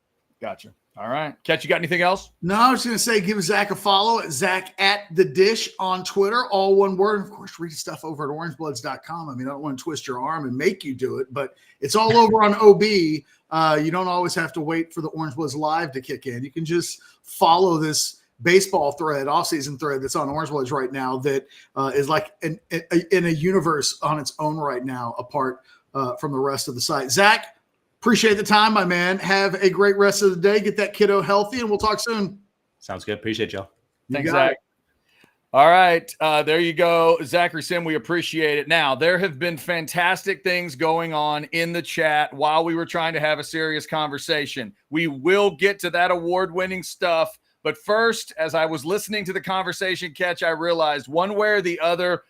Gotcha. All right. Catch, you got anything else? No, I was going to say, give Zach a follow at Zach at the Dish on Twitter, all one word. Of course, read stuff over at orangebloods.com. I mean, I don't want to twist your arm and make you do it, but it's all over on OB. You don't always have to wait for the Orange Bloods Live to kick in. You can just follow this baseball thread, off-season thread that's on Orange Bloods right now that is like in a universe on its own right now, apart from the rest of the site. Zach, appreciate the time, my man. Have a great rest of the day. Get that kiddo healthy, and we'll talk soon. Sounds good. Appreciate y'all. Thanks, Zach. All right. There you go. Zachary Sim, we appreciate it. Now, there have been fantastic things going on in the chat while we were trying to have a serious conversation. We will get to that award-winning stuff. But first, as I was listening to the conversation, Catch, I realized one way or the other,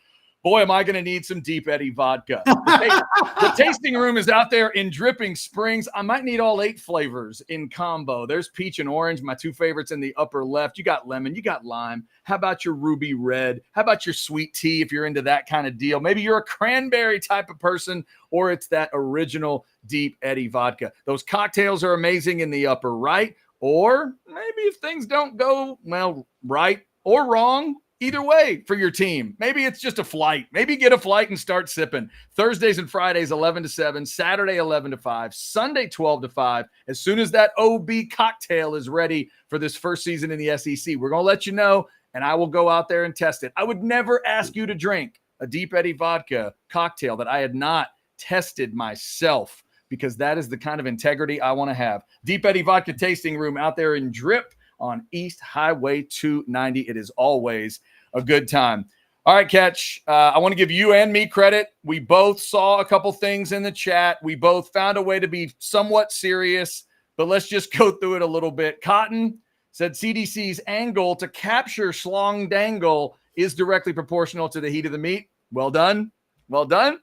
boy, am I going to need some Deep Eddy vodka. The tasting room is out there in Dripping Springs. I might need all 8 flavors in combo. There's peach and orange, my 2 favorites in the upper left. You got lemon, you got lime. How about your ruby red? How about your sweet tea if you're into that kind of deal? Maybe you're a cranberry type of person, or it's that original Deep Eddy vodka. Those cocktails are amazing in the upper right. Or maybe if things don't go, well, right or wrong, either way for your team. Maybe it's just a flight. Maybe get a flight and start sipping. Thursdays and Fridays, 11 to 7, Saturday, 11 to 5, Sunday, 12 to 5. As soon as that OB cocktail is ready for this first season in the SEC, we're going to let you know, and I will go out there and test it. I would never ask you to drink a Deep Eddy vodka cocktail that I had not tested myself, because that is the kind of integrity I want to have. Deep Eddy Vodka Tasting Room out there in Drip on East Highway 290. It is always a good time. All right, Catch. I want to give you and me credit. We both saw a couple things in the chat. We both found a way to be somewhat serious, but let's just go through it a little bit. Cotton said CDC's angle to capture Schlossnagle is directly proportional to the heat of the meat. Well done. Well done.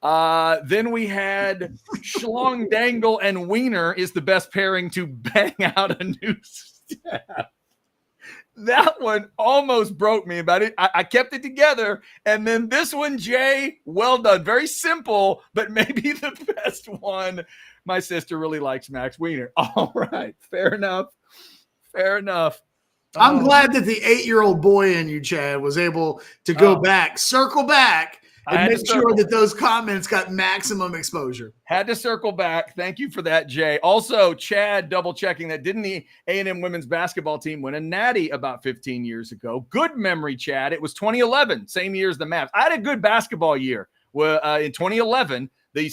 Then we had Schlossnagle and Wiener is the best pairing to bang out a new staff. That one almost broke me about it. I kept it together. And then this one, Jay, well done. Very simple, but maybe the best one. My sister really likes Max Wiener. All right. Fair enough. Fair enough. I'm glad that the 8-year-old boy in you, Chad, was able to go back, circle back, and make sure that those comments got maximum exposure. Had to circle back. Thank you for that, Jay. Also, Chad double checking that didn't the A&M women's basketball team win a natty about 15 years ago? Good memory, Chad. It was 2011, same year as the Mavs. I had a good basketball year. In 2011, the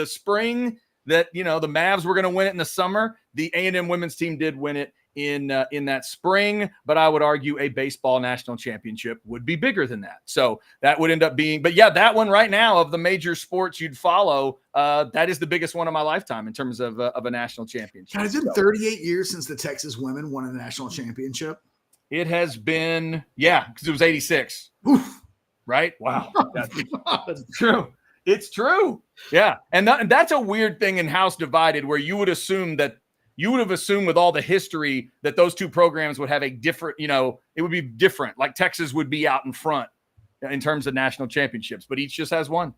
spring that the Mavs were going to win it in the summer. The A&M women's team did win it in that spring, but I would argue a baseball national championship would be bigger than that. So that would end up being, but yeah, that one right now of the major sports you'd follow, that is the biggest one of my lifetime in terms of a national championship. Has it been 38 years since the Texas women won a national championship? It has been, because it was 86. Oof. Right? Wow. That's true. It's true. Yeah. And that's a weird thing in House Divided where you would have assumed with all the history that those two programs would have a different, it would be different. Like Texas would be out in front in terms of national championships, but each just has one.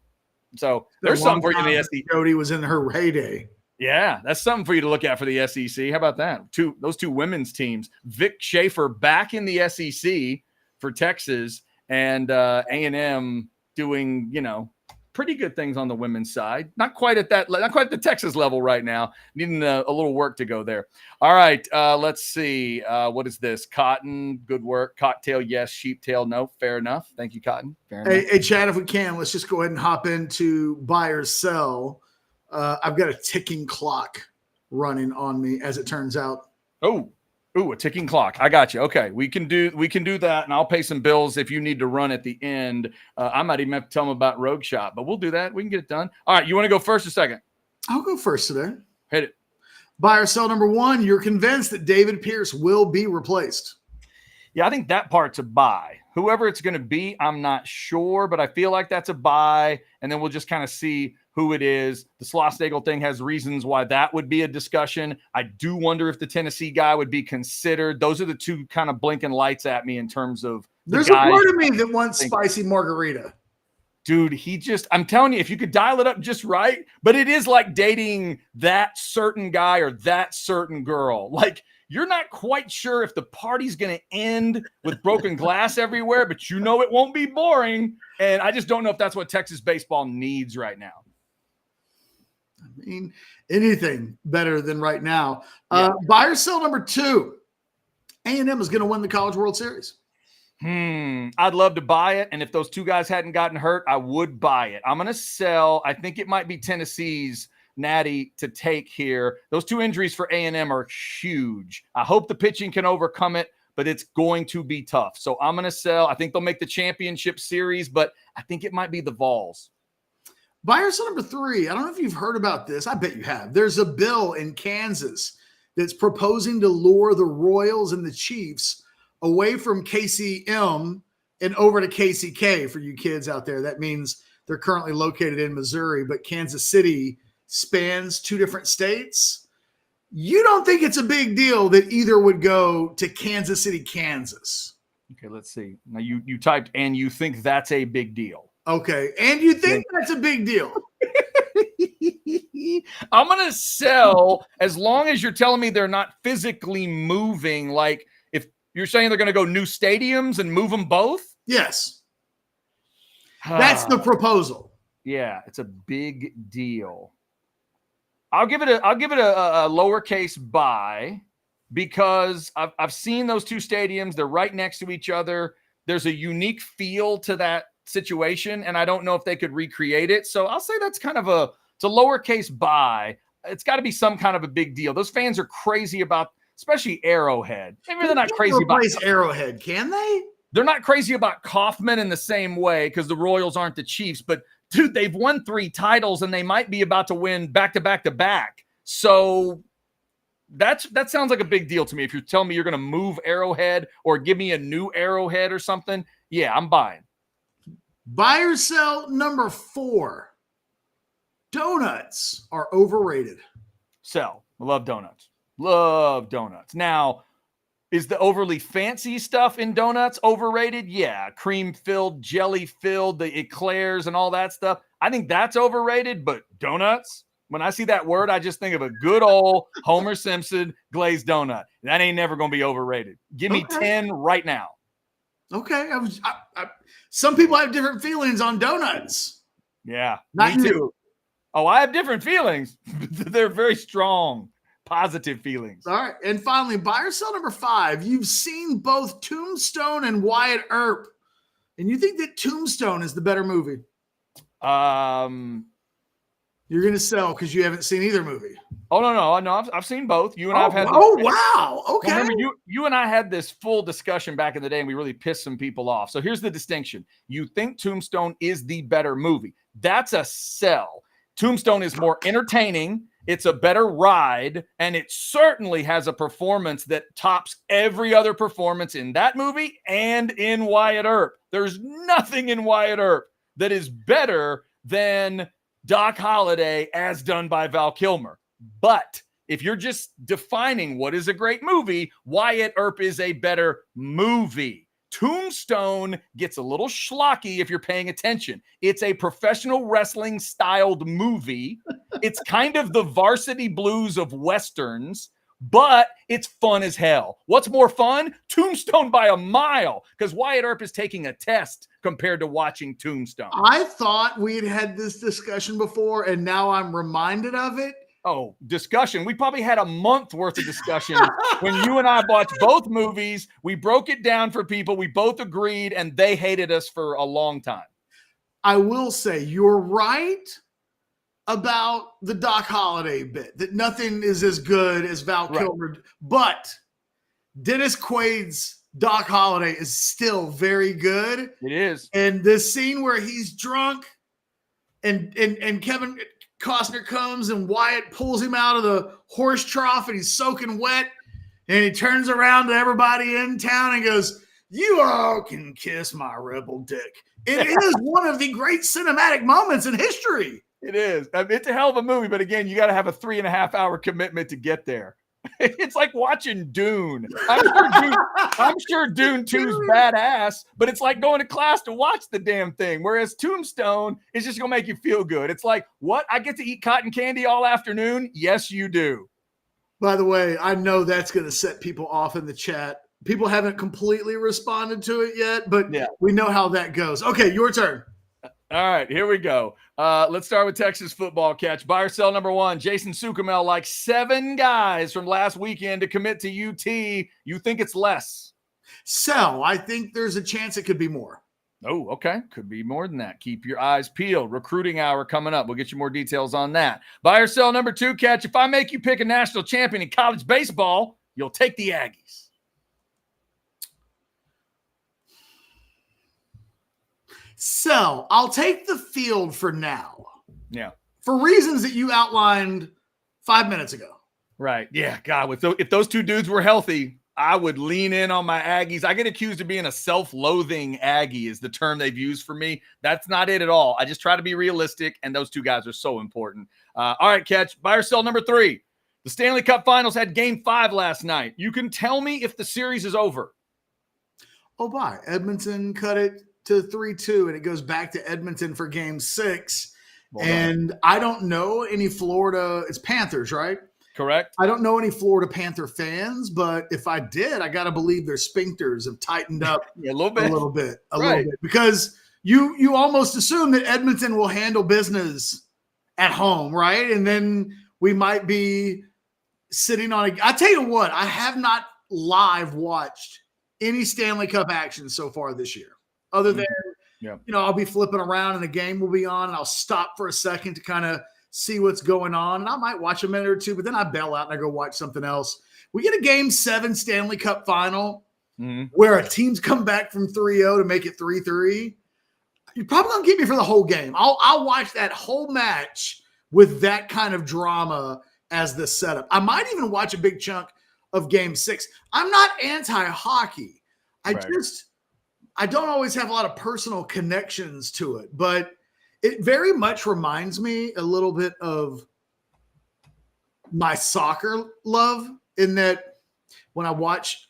So there's something for you in the SEC. Jody was in her heyday. Yeah, that's something for you to look at for the SEC. How about that? Those two women's teams. Vic Schaefer back in the SEC for Texas and A&M doing, pretty good things on the women's side. Not quite at the Texas level right now. Needing a little work to go there. All right, let's see. What is this? Cotton, good work. Cocktail, yes. Sheeptail, no. Fair enough. Thank you, Cotton. Fair enough. Hey, Chad, if we can, let's just go ahead and hop into buy or sell. I've got a ticking clock running on me, as it turns out. Ooh, a ticking clock. I got you. Okay, we can do that, and I'll pay some bills if you need to run at the end. I might even have to tell them about Rogue Shop, but we'll do that. We can get it done. All right, you want to go first or second? I'll go first today. Hit it. Buy or sell number one, you're convinced that David Pierce will be replaced. Yeah, I think that part's a buy. Whoever it's going to be, I'm not sure, but I feel like that's a buy, and then we'll just kind of see who it is. The Schlossnagle thing has reasons why that would be a discussion. I do wonder if the Tennessee guy would be considered. Those are the two kind of blinking lights at me in terms of there's a part of me that wants spicy margarita. Dude, I'm telling you, if you could dial it up just right, but it is like dating that certain guy or that certain girl. Like, you're not quite sure if the party's going to end with broken glass everywhere, but it won't be boring. And I just don't know if that's what Texas baseball needs right now. I mean, anything better than right now. Buy or sell number two, A&M is going to win the College World Series. I'd love to buy it. And if those two guys hadn't gotten hurt, I would buy it. I'm going to sell. I think it might be Tennessee's natty to take here. Those two injuries for A&M are huge. I hope the pitching can overcome it, but it's going to be tough. So I'm going to sell. I think they'll make the championship series, but I think it might be the Vols. Buy or sell number three. I don't know if you've heard about this. I bet you have. There's a bill in Kansas that's proposing to lure the Royals and the Chiefs away from KCM and over to KCK for you kids out there. That means they're currently located in Missouri, but Kansas City spans two different states. You don't think it's a big deal that either would go to Kansas City, Kansas? Okay, let's see. Now you typed, and you think that's a big deal. Okay, and you think that's a big deal. I'm going to sell as long as you're telling me they're not physically moving. Like, if you're saying they're going to go new stadiums and move them both? Yes. That's the proposal. Yeah, it's a big deal. I'll give it a lowercase buy because I've seen those two stadiums. They're right next to each other. There's a unique feel to that situation, and I don't know if they could recreate it. So I'll say that's kind of it's a lowercase buy. It's got to be some kind of a big deal. Those fans are crazy about, especially Arrowhead. Maybe they're not crazy about Arrowhead, can they? They're not crazy about Kaufman in the same way because the Royals aren't the Chiefs, but dude, they've won 3 titles and they might be about to win back to back to back. So that sounds like a big deal to me. If you're telling me you're going to move Arrowhead or give me a new Arrowhead or something, yeah, I'm buying. Buy or sell number 4. Donuts are overrated. Sell. I love donuts. Love donuts. Now, Is the overly fancy stuff in donuts overrated? Yeah. Cream-filled, jelly-filled, the eclairs and all that stuff. I think that's overrated, but donuts? When I see that word, I just think of a good old Homer Simpson glazed donut. That ain't never going to be overrated. Give me 10 right now. Okay. Some people have different feelings on donuts. Yeah. Not me you. too. Oh, I have different feelings. They're very strong, positive feelings. All right. And finally, buy or sell number 5. You've seen both Tombstone and Wyatt Earp, and you think that Tombstone is the better movie. You're going to sell because you haven't seen either movie. Oh, no. I've seen both. You and I've had. Wow. Okay. Well, remember, you and I had this full discussion back in the day, and we really pissed some people off. So here's the distinction. You think Tombstone is the better movie. That's a sell. Tombstone is more entertaining. It's a better ride, and it certainly has a performance that tops every other performance in that movie and in Wyatt Earp. There's nothing in Wyatt Earp that is better than Doc Holliday as done by Val Kilmer. But if you're just defining what is a great movie, Wyatt Earp is a better movie. Tombstone gets a little schlocky if you're paying attention. It's a professional wrestling styled movie. It's kind of the Varsity Blues of Westerns, but it's fun as hell. What's more fun? Tombstone by a mile, because Wyatt Earp is taking a test compared to watching Tombstone. I thought we had this discussion before, and now I'm reminded of it. Oh, discussion. We probably had a month worth of discussion when you and I watched both movies. We broke it down for people. We both agreed, and they hated us for a long time. I will say you're right about the Doc Holliday bit, that nothing is as good as Val Kilmer. But Dennis Quaid's Doc Holliday is still very good. It is. And this scene where he's drunk and Kevin Costner comes and Wyatt pulls him out of the horse trough and he's soaking wet, and he turns around to everybody in town and goes, "You all can kiss my rebel dick." It is one of the great cinematic moments in history. It is. I mean, it's a hell of a movie, but again, you got to have a 3.5 hour commitment to get there. It's like watching Dune. I'm sure Dune 2 is badass, but it's like going to class to watch the damn thing. Whereas Tombstone is just going to make you feel good. It's like, what? I get to eat cotton candy all afternoon? Yes, you do. By the way, I know that's going to set people off in the chat. People haven't completely responded to it yet, but we know how that goes. Okay, your turn. All right, here we go. Let's start with Texas football catch. Buy or sell number 1. Jason Sukamel likes 7 guys from last weekend to commit to UT. You think it's less? Sell. I think there's a chance it could be more. Oh, okay. Could be more than that. Keep your eyes peeled. Recruiting hour coming up. We'll get you more details on that. Buy or sell number 2 catch. If I make you pick a national champion in college baseball, you'll take the Aggies. So I'll take the field for now. Yeah. For reasons that you outlined 5 minutes ago. Right. Yeah. God, if those 2 dudes were healthy, I would lean in on my Aggies. I get accused of being a self-loathing Aggie is the term they've used for me. That's not it at all. I just try to be realistic, and those 2 guys are so important. All right, catch. Buy or sell number 3. The Stanley Cup Finals had Game 5 last night. You can tell me if the series is over. Oh, bye. Edmonton cut it to 3-2, and it goes back to Edmonton for Game 6. Well, and I don't know any Florida – it's Panthers, right? Correct. I don't know any Florida Panther fans, but if I did, I got to believe their sphincters have tightened up a little bit. Because you almost assume that Edmonton will handle business at home, right? And then we might be sitting on – I tell you what, I have not live watched any Stanley Cup action so far this year. Other than, I'll be flipping around and the game will be on and I'll stop for a second to kind of see what's going on. And I might watch a minute or 2, but then I bail out and I go watch something else. We get a Game 7 Stanley Cup final where a team's come back from 3-0 to make it 3-3. You're probably going to get me for the whole game. I'll watch that whole match with that kind of drama as the setup. I might even watch a big chunk of Game 6. I'm not anti-hockey. I don't always have a lot of personal connections to it, but it very much reminds me a little bit of my soccer love in that when I watch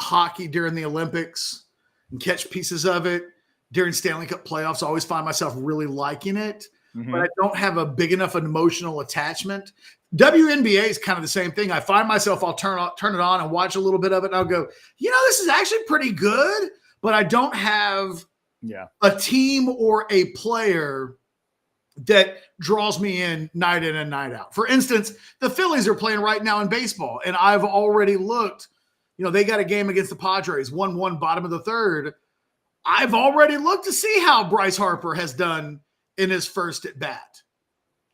hockey during the Olympics and catch pieces of it during Stanley Cup playoffs. I always find myself really liking it, but I don't have a big enough emotional attachment. WNBA is kind of the same thing. I find myself, I'll turn it on and watch a little bit of it, and I'll go, this is actually pretty good, but I don't have a team or a player that draws me in and night out. For instance, the Phillies are playing right now in baseball, and I've already looked. They got a game against the Padres, 1-1 bottom of the third. I've already looked to see how Bryce Harper has done in his first at bat.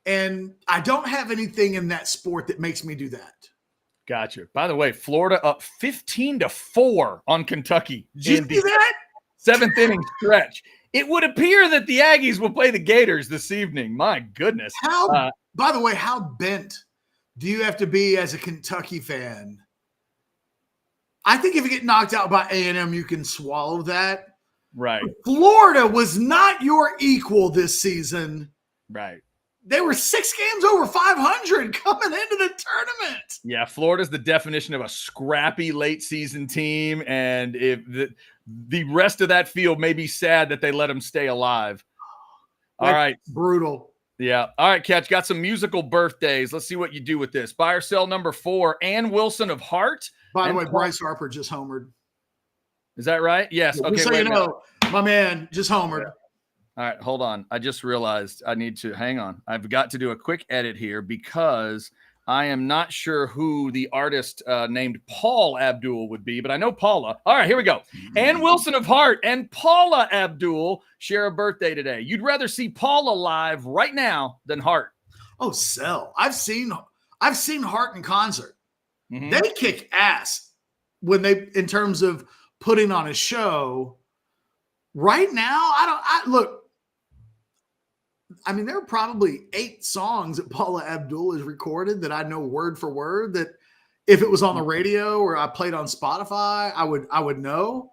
And I don't have anything in that sport that makes me do that. Gotcha. By the way, Florida up 15-4 on Kentucky. Did you see that? 7th inning stretch. It would appear that the Aggies will play the Gators this evening. My goodness. By the way, how bent do you have to be as a Kentucky fan? I think if you get knocked out by A&M, you can swallow that. Right. But Florida was not your equal this season. Right. They were 6 games over 500 coming into the tournament. Yeah, Florida's the definition of a scrappy late season team, and if the rest of that field may be sad that they let them stay alive. All right. Brutal. Yeah. All right, Catch. Got some musical birthdays. Let's see what you do with this. Buy or sell number 4, Ann Wilson of Heart. By the way, Bryce Harper just homered. Is that right? Yes. Yeah, okay. so you know, my man just homered. Yeah. All right, hold on. I just realized I need to hang on. I've got to do a quick edit here because I am not sure who the artist named Paul Abdul would be, but I know Paula. All right, here we go. Ann Wilson of Heart and Paula Abdul share a birthday today. You'd rather see Paula live right now than Heart. Oh, sell. I've seen Heart in concert. Mm-hmm. They kick ass in terms of putting on a show. Right now, I mean, there are probably 8 songs that Paula Abdul has recorded that I know word for word, that if it was on the radio or I played on Spotify, I would know.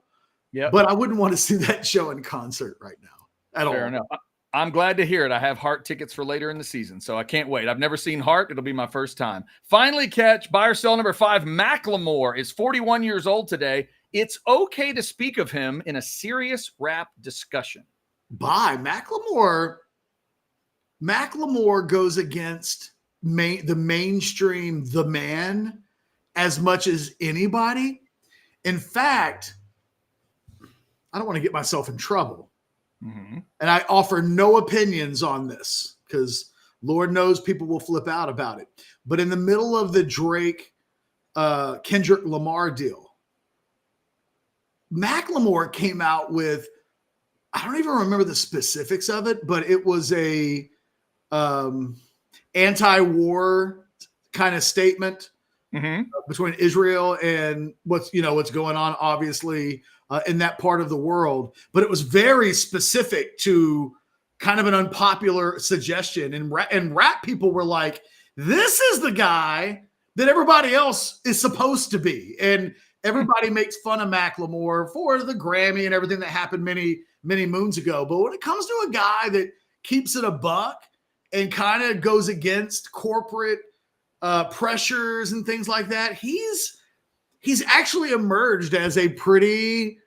Yeah. But I wouldn't want to see that show in concert right now at all. Fair enough. I'm glad to hear it. I have Heart tickets for later in the season, so I can't wait. I've never seen Heart. It'll be my first time. Finally, Catch, buy or sell number 5, Macklemore is 41 years old today. It's okay to speak of him in a serious rap discussion. Buy. Macklemore goes against the mainstream, the man, as much as anybody. In fact, I don't want to get myself in trouble. Mm-hmm. And I offer no opinions on this because Lord knows people will flip out about it. But in the middle of the Drake, Kendrick Lamar deal, Macklemore came out with, I don't even remember the specifics of it, but it was a anti-war kind of statement between Israel and what's going on, obviously, in that part of the world. But it was very specific to kind of an unpopular suggestion. And rap people were like, this is the guy that everybody else is supposed to be. And everybody makes fun of Macklemore for the Grammy and everything that happened many, many moons ago. But when it comes to a guy that keeps it a buck and kind of goes against corporate pressures and things like that, he's actually emerged as a pretty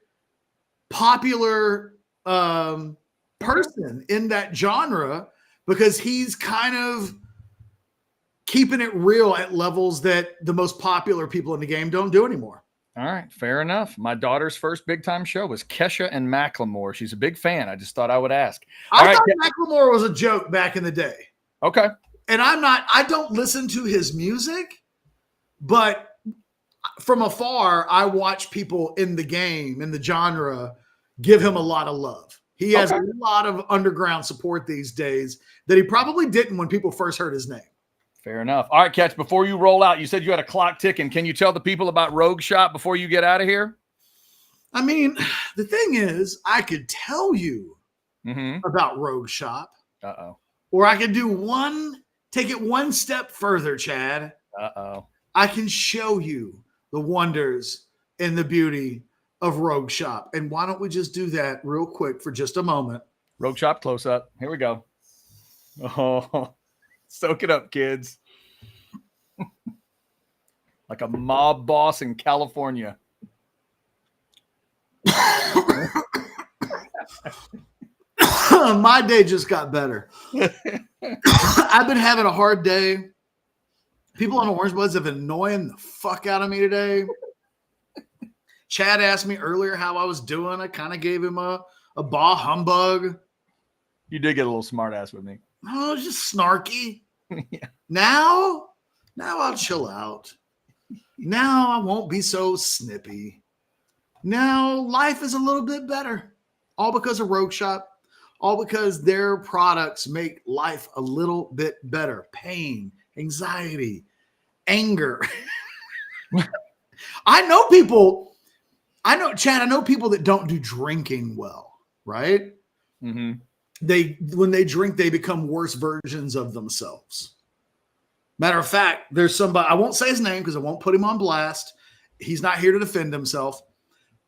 popular person in that genre because he's kind of keeping it real at levels that the most popular people in the game don't do anymore. All right, fair enough. My daughter's first big-time show was Kesha and Macklemore. She's a big fan. I just thought I would ask. I thought Macklemore was a joke back in the day. Okay. And I don't listen to his music, but from afar, I watch people in the game, in the genre, give him a lot of love. He has a lot of underground support these days that he probably didn't when people first heard his name. Fair enough. All right, Catch, before you roll out, you said you had a clock ticking. Can you tell the people about Rogue Shop before you get out of here? I mean, the thing is, I could tell you about Rogue Shop. Uh-oh. Or I could take it one step further, Chad. Uh-oh. I can show you the wonders and the beauty of Rogue Shop. And why don't we just do that real quick for just a moment? Rogue Shop close up. Here we go. Oh, soak it up, kids. Like a mob boss in California. My day just got better. I've been having a hard day. People on Orange Buds have been annoying the fuck out of me today. Chad asked me earlier how I was doing. I kind of gave him a bah humbug. You did get a little smart ass with me. Oh, just snarky. Yeah. Now I'll chill out. Now I won't be so snippy. Now life is a little bit better. All because of Rogue Shop. All because their products make life a little bit better. Pain, anxiety, anger. I know people that don't do drinking well, right? Mm-hmm. When they drink, they become worse versions of themselves. Matter of fact, there's somebody, I won't say his name because I won't put him on blast. He's not here to defend himself.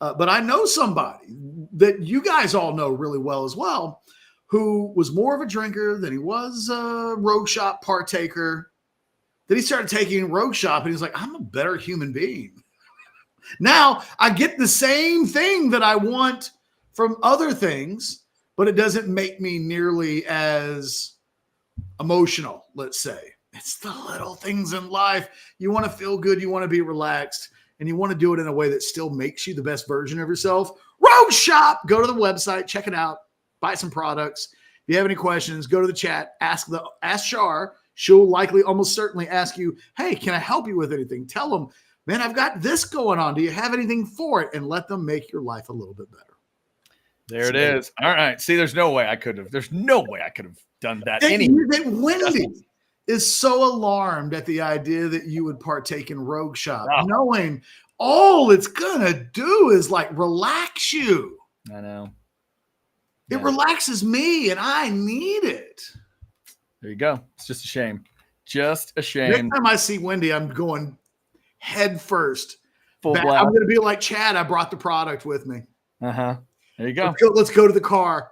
But I know somebody that you guys all know really well as well, who was more of a drinker than he was a Rogue Shop partaker. Then he started taking Rogue Shop and he's like, I'm a better human being. Now I get the same thing that I want from other things, but it doesn't make me nearly as emotional, let's say. It's the little things in life. You want to feel good. You want to be relaxed. And you want to do it in a way that still makes you the best version of yourself. Rogue Shop. Go to the website. Check it out. Buy some products. If you have any questions, go to the chat. Ask Shar. She'll likely, almost certainly ask you, hey, can I help you with anything? Tell them, man, I've got this going on. Do you have anything for it? And let them make your life a little bit better. There it is. All right. See, there's no way I could have done that. That Wendy is so alarmed at the idea that you would partake in Rogue Shop, knowing all it's gonna do is like relax you. I know. It relaxes me, and I need it. There you go. It's just a shame. Just a shame. Next time I see Wendy, I'm going head first. Full blast. I'm going to be like Chad. I brought the product with me. There you go. Let's go to the car.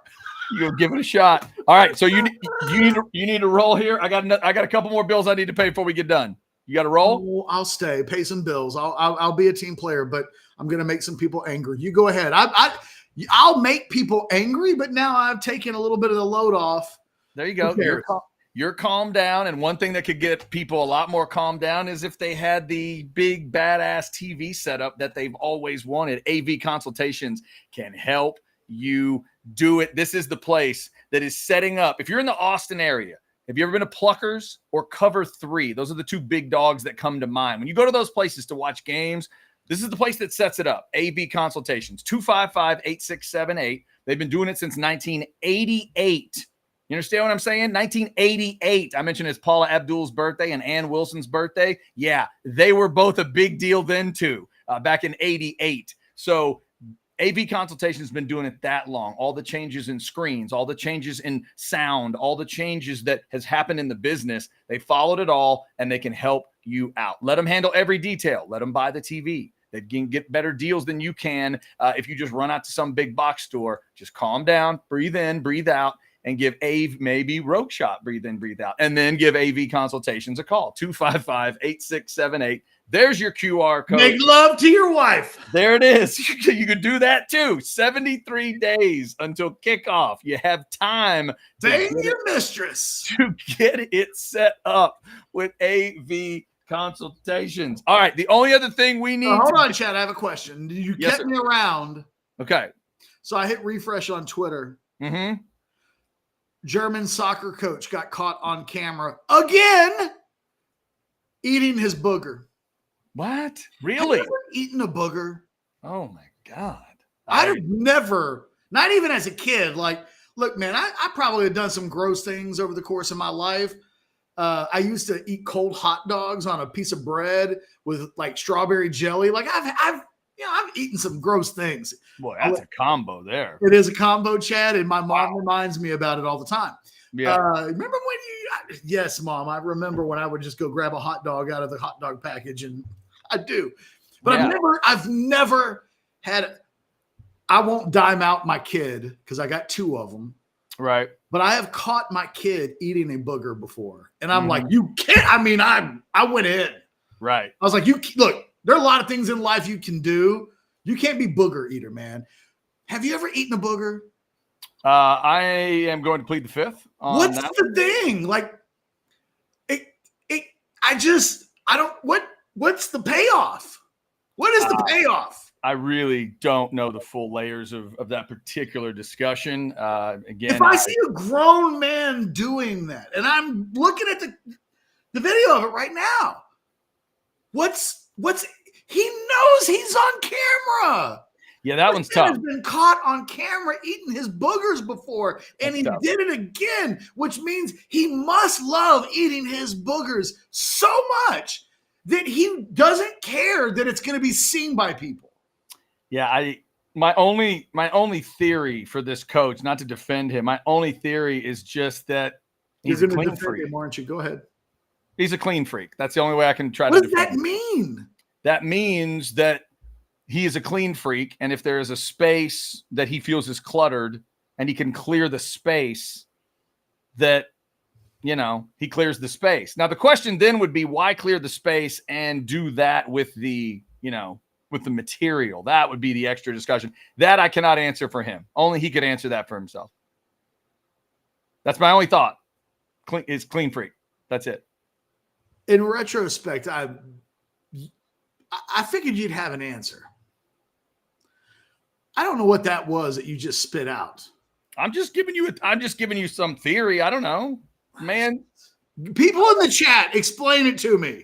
You go give it a shot. All right. So you need to roll here. I got a couple more bills I need to pay before we get done. You got to roll. I'll stay. Pay some bills. I'll be a team player, but I'm going to make some people angry. You go ahead. I'll make people angry, but now I've taken a little bit of the load off. There you go. You're calmed down. And one thing that could get people a lot more calmed down is if they had the big badass TV setup that they've always wanted. AV Consultations can help you do it. This is the place that is setting up. If you're in the Austin area, have you ever been to Pluckers or Cover 3? Those are the two big dogs that come to mind. When you go to those places to watch games, this is the place that sets it up. AV Consultations, 255-8678. They've been doing it since 1988. You understand what I'm saying? 1988. I mentioned it's Paula Abdul's birthday and Ann Wilson's birthday. Yeah, they were both a big deal then too, back in 88. So AV Consultation has been doing it that long. All the changes in screens, all the changes in sound, all the changes that has happened in the business, they followed it all and they can help you out. Let them handle every detail. Let them buy the TV. They can get better deals than you can if you just run out to some big box store. Just calm down, breathe in, breathe out, and give maybe Rogue Shop, breathe in, breathe out, and then give AV Consultations a call, 255-8678. There's your QR code. Make love to your wife. There it is. You can do that too. 73 days until kickoff. You have time Dang your mistress to get it set up with AV Consultations. All right. The only other thing we need. Hold on, Chad. I have a question. You kept me around. Okay. So I hit refresh on Twitter. Mm-hmm. German soccer coach got caught on camera again eating his booger. What? Really? Have you ever eaten a booger? Oh my God. I've never, not even as a kid. Like, look, man, I probably have done some gross things over the course of my life. I used to eat cold hot dogs on a piece of bread with like strawberry jelly. Like I've eaten some gross things. Boy, that's a combo there. It is a combo, Chad, and my mom reminds me about it all the time. Yeah. Remember when yes, Mom, I remember when I would just go grab a hot dog out of the hot dog package, and I do. But Yeah. I've never had, I won't dime out my kid because I got two of them. Right. But I have caught my kid eating a booger before. And I'm like, you can't, I went in. Right. I was like, look, there are a lot of things in life you can do. You can't be booger eater, man. Have you ever eaten a booger? I am going to plead the fifth. What's the thing? Like, what's the payoff? What is the payoff? I really don't know the full layers of that particular discussion. Again, if I see a grown man doing that, and I'm looking at the video of it right now, what's he knows he's on camera. Yeah, that one's tough. He's been caught on camera eating his boogers before, and he did it again, which means he must love eating his boogers so much that he doesn't care that it's going to be seen by people. Yeah, my only theory for this coach, not to defend him, my only theory is just that he's a clean freak. Him, aren't you? Go ahead. He's a clean freak. That's the only way I can try to defend him. What does that mean? That means that he is a clean freak, and if there is a space that he feels is cluttered and he can clear the space, that, he clears the space. Now, the question then would be, why clear the space and do that with the, with the material? That would be the extra discussion. That I cannot answer for him. Only he could answer that for himself. That's my only thought. Clean freak. That's it. In retrospect, I figured you'd have an answer. I don't know what that was that you just spit out. I'm just giving you some theory. I don't know, man. People in the chat, explain it to me.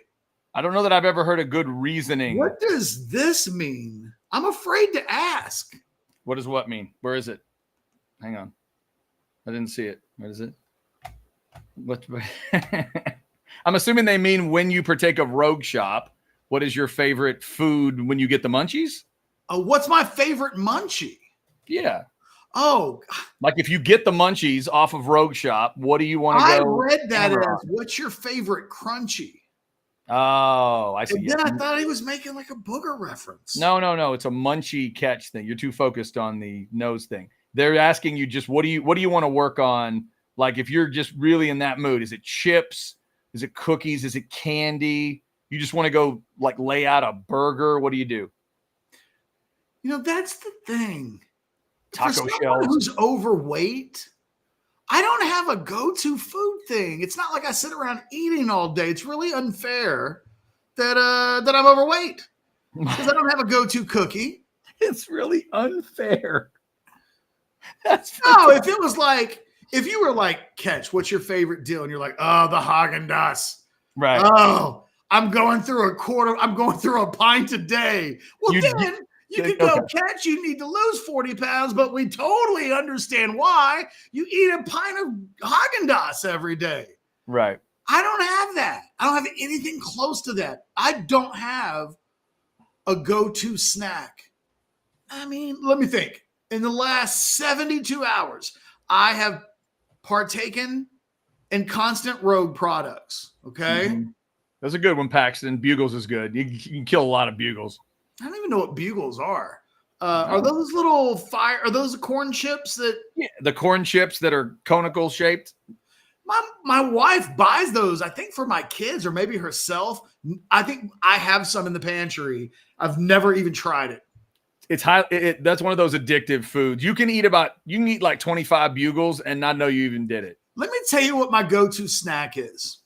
I don't know that I've ever heard a good reasoning. What does this mean? I'm afraid to ask. What does what mean? Where is it? Hang on. I didn't see it. What is it? What? I'm assuming they mean when you partake of Rogue Shop, what is your favorite food when you get the munchies? What's my favorite munchie? Yeah. Oh. Like if you get the munchies off of Rogue Shop, what do you want to go? I read that as, what's your favorite crunchy? Oh, I see. And then I thought he was making like a booger reference. No. It's a munchie catch thing. You're too focused on the nose thing. They're asking you just what do you want to work on? Like if you're just really in that mood, is it chips? Is it cookies? Is it candy? You just want to go like lay out a burger? What do you do? That's the thing. Taco For someone shells. Who's overweight, I don't have a go-to food thing. It's not like I sit around eating all day. It's really unfair that I'm overweight because I don't have a go-to cookie. It's really unfair. No, if it was like, if you were like, Catch, what's your favorite deal? And you're like, oh, the Haagen-Dazs. Right. Oh, I'm going through a pint a day. Well, you could go, Catch, you need to lose 40 pounds, but we totally understand why. You eat a pint of Haagen-Dazs every day. Right. I don't have that. I don't have anything close to that. I don't have a go-to snack. I mean, let me think. In the last 72 hours, I have partaken in constant Rogue products. Okay. Mm-hmm. That's a good one, Paxton. Bugles is good. You can kill a lot of Bugles. I don't even know what Bugles are. Are those little are those corn chips that? Yeah, the corn chips that are conical shaped. My wife buys those, I think, for my kids or maybe herself. I think I have some in the pantry. I've never even tried it. It's that's one of those addictive foods. You can eat like 25 Bugles and not know you even did it. Let me tell you what my go-to snack is.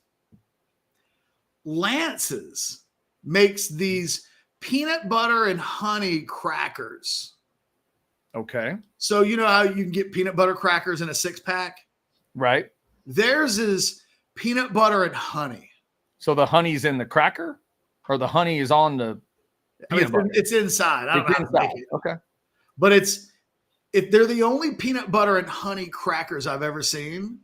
Lance's makes these peanut butter and honey crackers. Okay. So you know how you can get peanut butter crackers in a 6-pack? Right. Theirs is peanut butter and honey. So the honey's in the cracker or the honey is on the it's inside. I don't know how to make it. Okay. But they're the only peanut butter and honey crackers I've ever seen.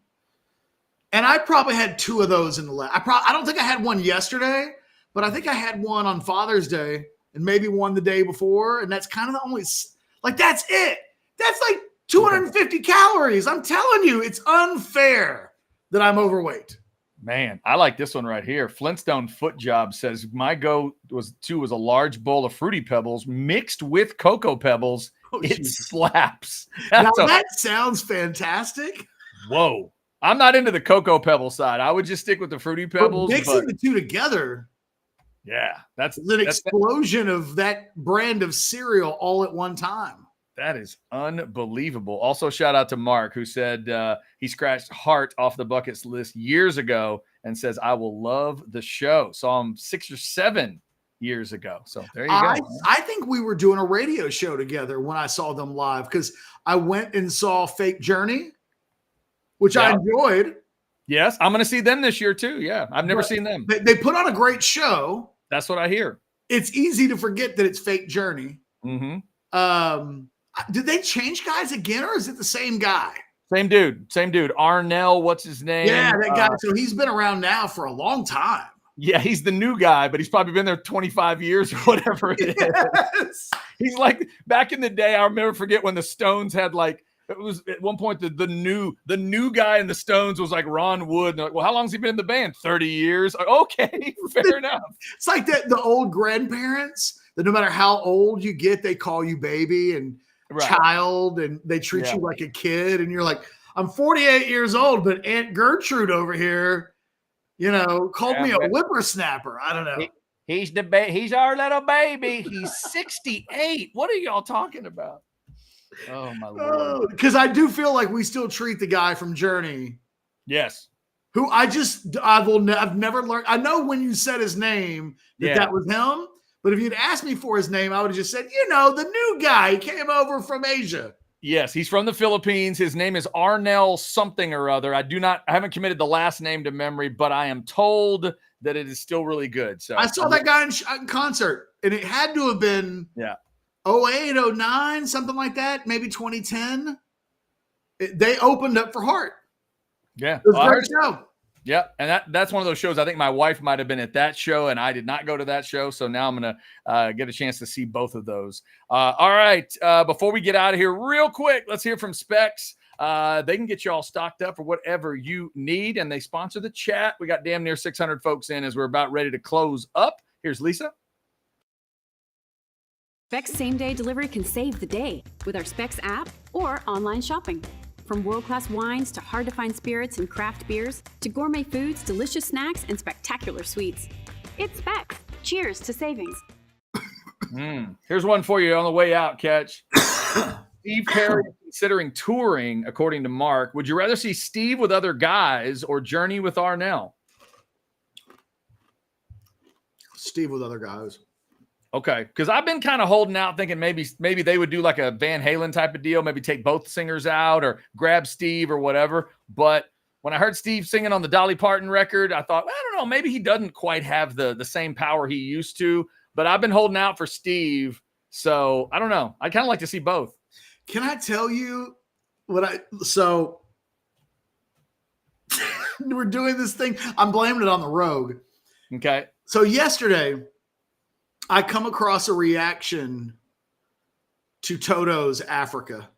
And I probably had 2 of those in the last. I don't think I had one yesterday, but I think I had one on Father's Day and maybe one the day before. And that's kind of the only, like, that's it. That's like 250 calories. I'm telling you, it's unfair that I'm overweight. Man, I like this one right here. Flintstone Foot Job says, my go-to was a large bowl of Fruity Pebbles mixed with Cocoa Pebbles. Oh, it Jesus. slaps. That sounds fantastic. Whoa. I'm not into the Cocoa Pebble side. I would just stick with the Fruity Pebbles. Mixing the two together. Yeah. That's an explosion of that brand of cereal all at one time. That is unbelievable. Also, shout out to Mark, who said he scratched Heart off the bucket list years ago and says, I will love the show. Saw him 6 or 7 years ago. So there you go. I think we were doing a radio show together when I saw them live, because I went and saw Fake Journey, which I enjoyed. Yes, I'm going to see them this year too. Yeah, I've never seen them. They put on a great show. That's what I hear. It's easy to forget that it's Fake Journey. Mm-hmm. Did they change guys again, or is it the same guy? Same dude. Arnell, what's his name? Yeah, that guy. So he's been around now for a long time. Yeah, he's the new guy, but he's probably been there 25 years or whatever it is. He's like, back in the day, I'll never forget when the Stones had like, it was at one point the new guy in the Stones was like Ron Wood. And they're like, well, how long's he been in the band? 30 years. Like, okay, fair enough. It's like that the old grandparents that no matter how old you get, they call you baby and child, and they treat you like a kid. And you're like, I'm 48 years old, but Aunt Gertrude over here, called me a whippersnapper. I don't know. He's our little baby. He's 68. What are y'all talking about? Oh my Lord. Because I do feel like we still treat the guy from Journey. Yes. Who I've never learned. I know when you said his name that was him. But if you'd asked me for his name, I would have just said, the new guy. He came over from Asia. Yes, he's from the Philippines. His name is Arnell something or other. I haven't committed the last name to memory, but I am told that it is still really good. So I saw that guy in concert, and it had to have been 08, 09, something like that, maybe 2010. They opened up for Heart. Yeah. It was a great show. Yeah, and that's one of those shows. I think my wife might have been at that show, and I did not go to that show. So now I'm going to get a chance to see both of those. All right, before we get out of here, real quick, let's hear from Specs. They can get you all stocked up for whatever you need, and they sponsor the chat. We got damn near 600 folks in as we're about ready to close up. Here's Lisa. Specs same-day delivery can save the day with our Specs app or online shopping. From world-class wines to hard-to-find spirits and craft beers to gourmet foods, delicious snacks, and spectacular sweets. It's Specs. Cheers to savings. Here's one for you on the way out, Catch. Steve Perry is considering touring, according to Mark. Would you rather see Steve with other guys or Journey with Arnell? Steve with other guys. Okay, because I've been kind of holding out, thinking maybe they would do like a Van Halen type of deal, maybe take both singers out or grab Steve or whatever. But when I heard Steve singing on the Dolly Parton record, I thought, I don't know, maybe he doesn't quite have the same power he used to. But I've been holding out for Steve, so I don't know. I'd kind of like to see both. Can I tell you so we're doing this thing. I'm blaming it on the Rogue. Okay. So yesterday, I come across a reaction to Toto's Africa.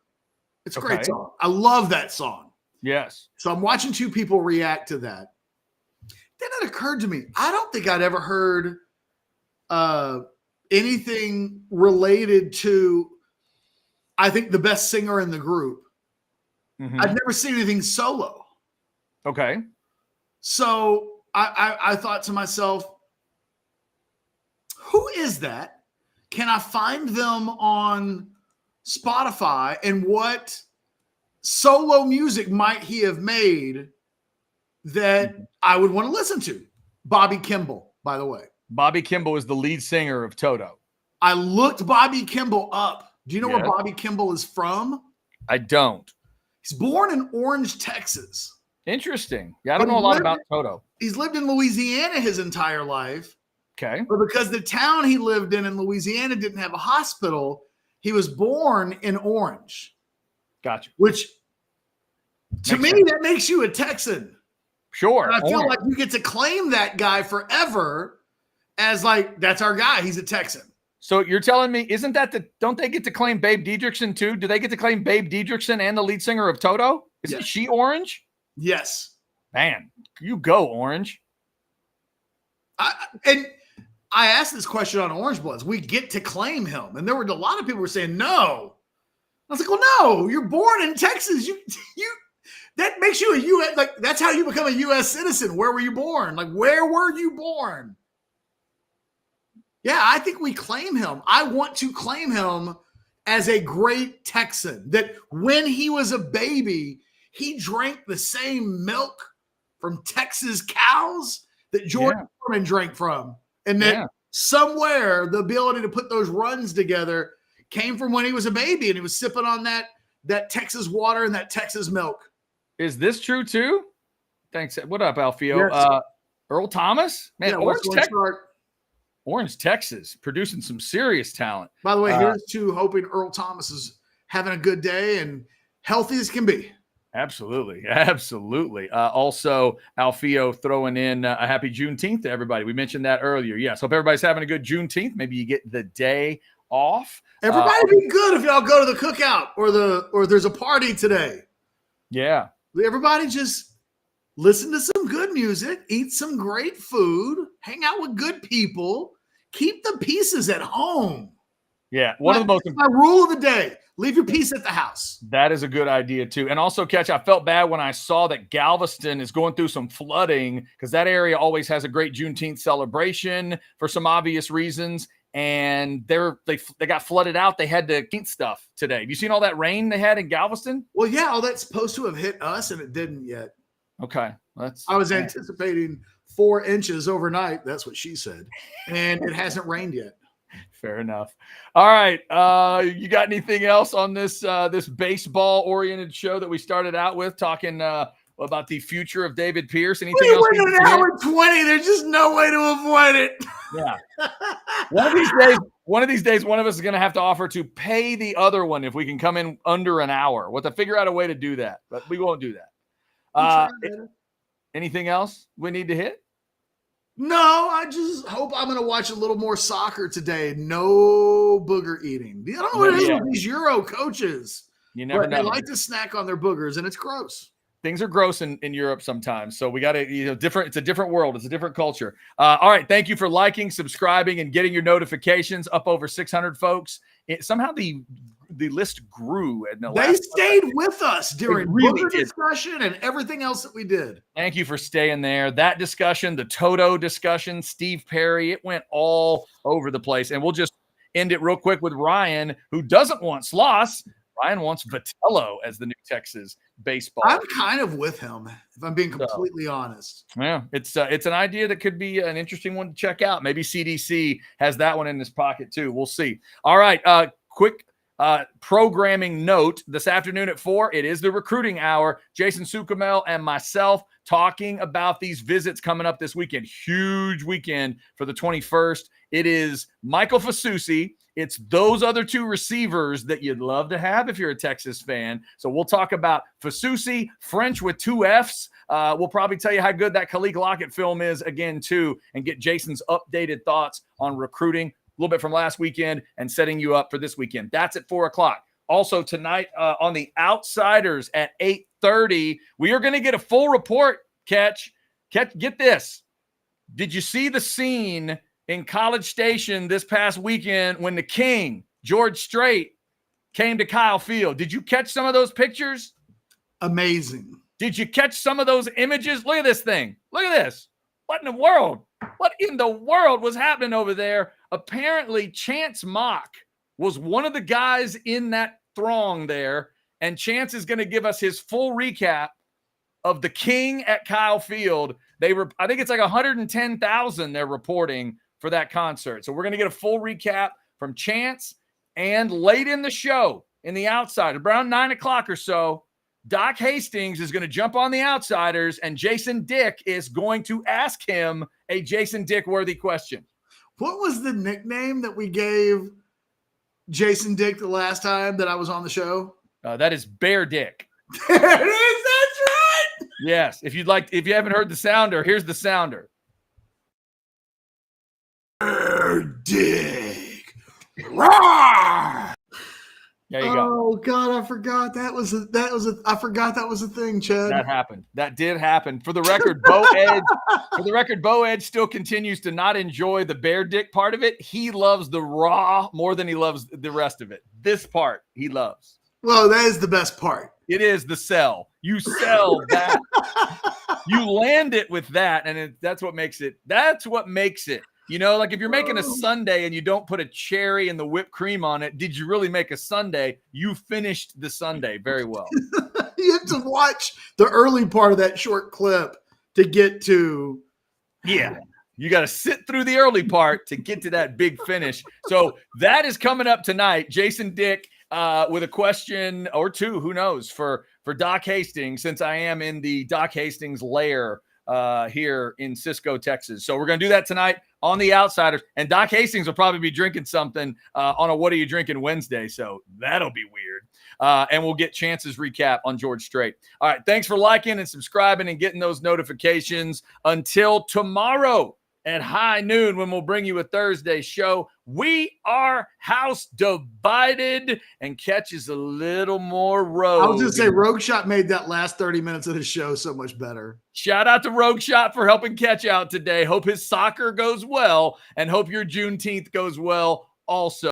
It's a great song. I love that song. Yes. So I'm watching two people react to that. Then it occurred to me, I don't think I'd ever heard anything related to, I think, the best singer in the group. Mm-hmm. I've never seen anything solo. Okay. So I thought to myself, who is that? Can I find them on Spotify? And what solo music might he have made that I would want to listen to? Bobby Kimball, by the way. Bobby Kimball is the lead singer of Toto. I looked Bobby Kimball up. Do you know where Bobby Kimball is from? I don't. He's born in Orange, Texas. Interesting. Yeah, I don't know a lot about Toto. He's lived in Louisiana his entire life. Okay. But because the town he lived in Louisiana didn't have a hospital, he was born in Orange. Gotcha. Which, to me, that makes you a Texan. Sure. And I feel like you get to claim that guy forever as like, that's our guy. He's a Texan. So you're telling me, don't they get to claim Babe Didrikson too? Do they get to claim Babe Didrikson and the lead singer of Toto? Isn't she Orange? Yes. Man, you go Orange. And I asked this question on Orange Bloods. We get to claim him. And there were a lot of people who were saying, no. I was like, well, no, you're born in Texas. You that makes you a U.S. Like, that's how you become a U.S. citizen. Where were you born? Like, where were you born? Yeah, I think we claim him. I want to claim him as a great Texan, that when he was a baby, he drank the same milk from Texas cows that George Foreman drank from. And that somewhere the ability to put those runs together came from when he was a baby and he was sipping on that Texas water and that Texas milk. Is this true too? Thanks. What up, Alfio? Yes. Earl Thomas? Man, Yeah, Orange, Texas, producing some serious talent. By the way, here's to hoping Earl Thomas is having a good day and healthy as can be. Absolutely. Absolutely. Also, Alfio throwing in a happy Juneteenth to everybody. We mentioned that earlier. Yes. Hope everybody's having a good Juneteenth. Maybe you get the day off. Everybody be good if y'all go to the cookout or there's a party today. Yeah. Everybody just listen to some good music, eat some great food, hang out with good people, keep the pieces at home. Yeah. One of the most my rule of the day. Leave your piece at the house. That is a good idea too. And also, Catch, I felt bad when I saw that Galveston is going through some flooding because that area always has a great Juneteenth celebration for some obvious reasons. And they got flooded out. They had to keep stuff today. Have you seen all that rain they had in Galveston? Well, yeah, all that's supposed to have hit us and it didn't yet. Okay. I was anticipating 4 inches overnight. That's what she said. And it hasn't rained yet. Fair enough. All right. You got anything else on this baseball-oriented show that we started out with, talking about the future of David Pierce? Anything else? We're in an hour 20. There's just no way to avoid it. Yeah. One of these days, one of us is going to have to offer to pay the other one if we can come in under an hour. We'll have to figure out a way to do that, but we won't do that. Anything else we need to hit? No, I just hope I'm going to watch a little more soccer today. No booger eating. I don't know what it is with these Euro coaches. You never know. They like to snack on their boogers, and it's gross. Things are gross in Europe sometimes. So we got to, different. It's a different world. It's a different culture. All right. Thank you for liking, subscribing, and getting your notifications. Up over 600 folks. Somehow the list grew. They stayed with us during booger discussion and everything else that we did. Thank you for staying there. That discussion, the Toto discussion, Steve Perry, it went all over the place. And we'll just end it real quick with Ryan, who doesn't want Schloss. Ryan wants Vitello as the new Texas baseball. I'm kind of with him, if I'm being completely honest. Yeah, it's an idea that could be an interesting one to check out. Maybe CDC has that one in his pocket too. We'll see. All right, quick programming note. This afternoon at 4, it is the recruiting hour. Jason Sukamel and myself talking about these visits coming up this weekend. Huge weekend for the 21st. It is Michael Fasusi. It's those other 2 receivers that you'd love to have if you're a Texas fan. So we'll talk about Fasusi, French with 2 Fs. We'll probably tell you how good that Khalik Lockett film is again, too, and get Jason's updated thoughts on recruiting a little bit from last weekend and setting you up for this weekend. That's at 4 o'clock. Also tonight on the Outsiders at 8:30, we are going to get a full report. Catch, get this. Did you see the scene in College Station this past weekend when the King, George Strait, came to Kyle Field? Did you catch some of those pictures? Amazing. Did you catch some of those images? Look at this thing. Look at this. What in the world? What in the world was happening over there? Apparently, Chance Mock was one of the guys in that throng there, and Chance is going to give us his full recap of the King at Kyle Field. I think it's like 110,000 they're reporting for that concert. So we're going to get a full recap from Chance, and late in the show, in the Outside, around 9 o'clock or so, Doc Hastings is going to jump on the Outsiders, and Jason Dick is going to ask him a Jason Dick-worthy question. What was the nickname that we gave Jason Dick the last time that I was on the show? That is Bear Dick. There it is. That's right. Yes. If you haven't heard the sounder, here's the sounder. Bear Dick. Roar! There you go. Oh God, I forgot that was a thing, Chad. That happened. That did happen. For the record, Bo Edge still continues to not enjoy the Bear Dick part of it. He loves the raw more than he loves the rest of it. This part he loves. Well, that is the best part. It is the sell. You sell that. You land it with that, and that's what makes it. That's what makes it. You know, like if you're making a sundae and you don't put a cherry and the whipped cream on it, did you really make a sundae? You finished the sundae very well. You have to watch the early part of that short clip to get to. Yeah. You got to sit through the early part to get to that big finish. So that is coming up tonight. Jason Dick with a question or two, who knows, for Doc Hastings, since I am in the Doc Hastings lair here in Cisco, Texas. So we're going to do that tonight on The Outsiders. And Doc Hastings will probably be drinking something on a What Are You Drinking Wednesday. So that'll be weird. And we'll get Chance's recap on George Strait. All right. Thanks for liking and subscribing and getting those notifications. Until tomorrow at high noon, when we'll bring you a Thursday show. We are house divided, and Catch is a little more rogue. I was going to say, Rogue Shot made that last 30 minutes of the show so much better. Shout out to Rogue Shot for helping Catch out today. Hope his soccer goes well, and hope your Juneteenth goes well also.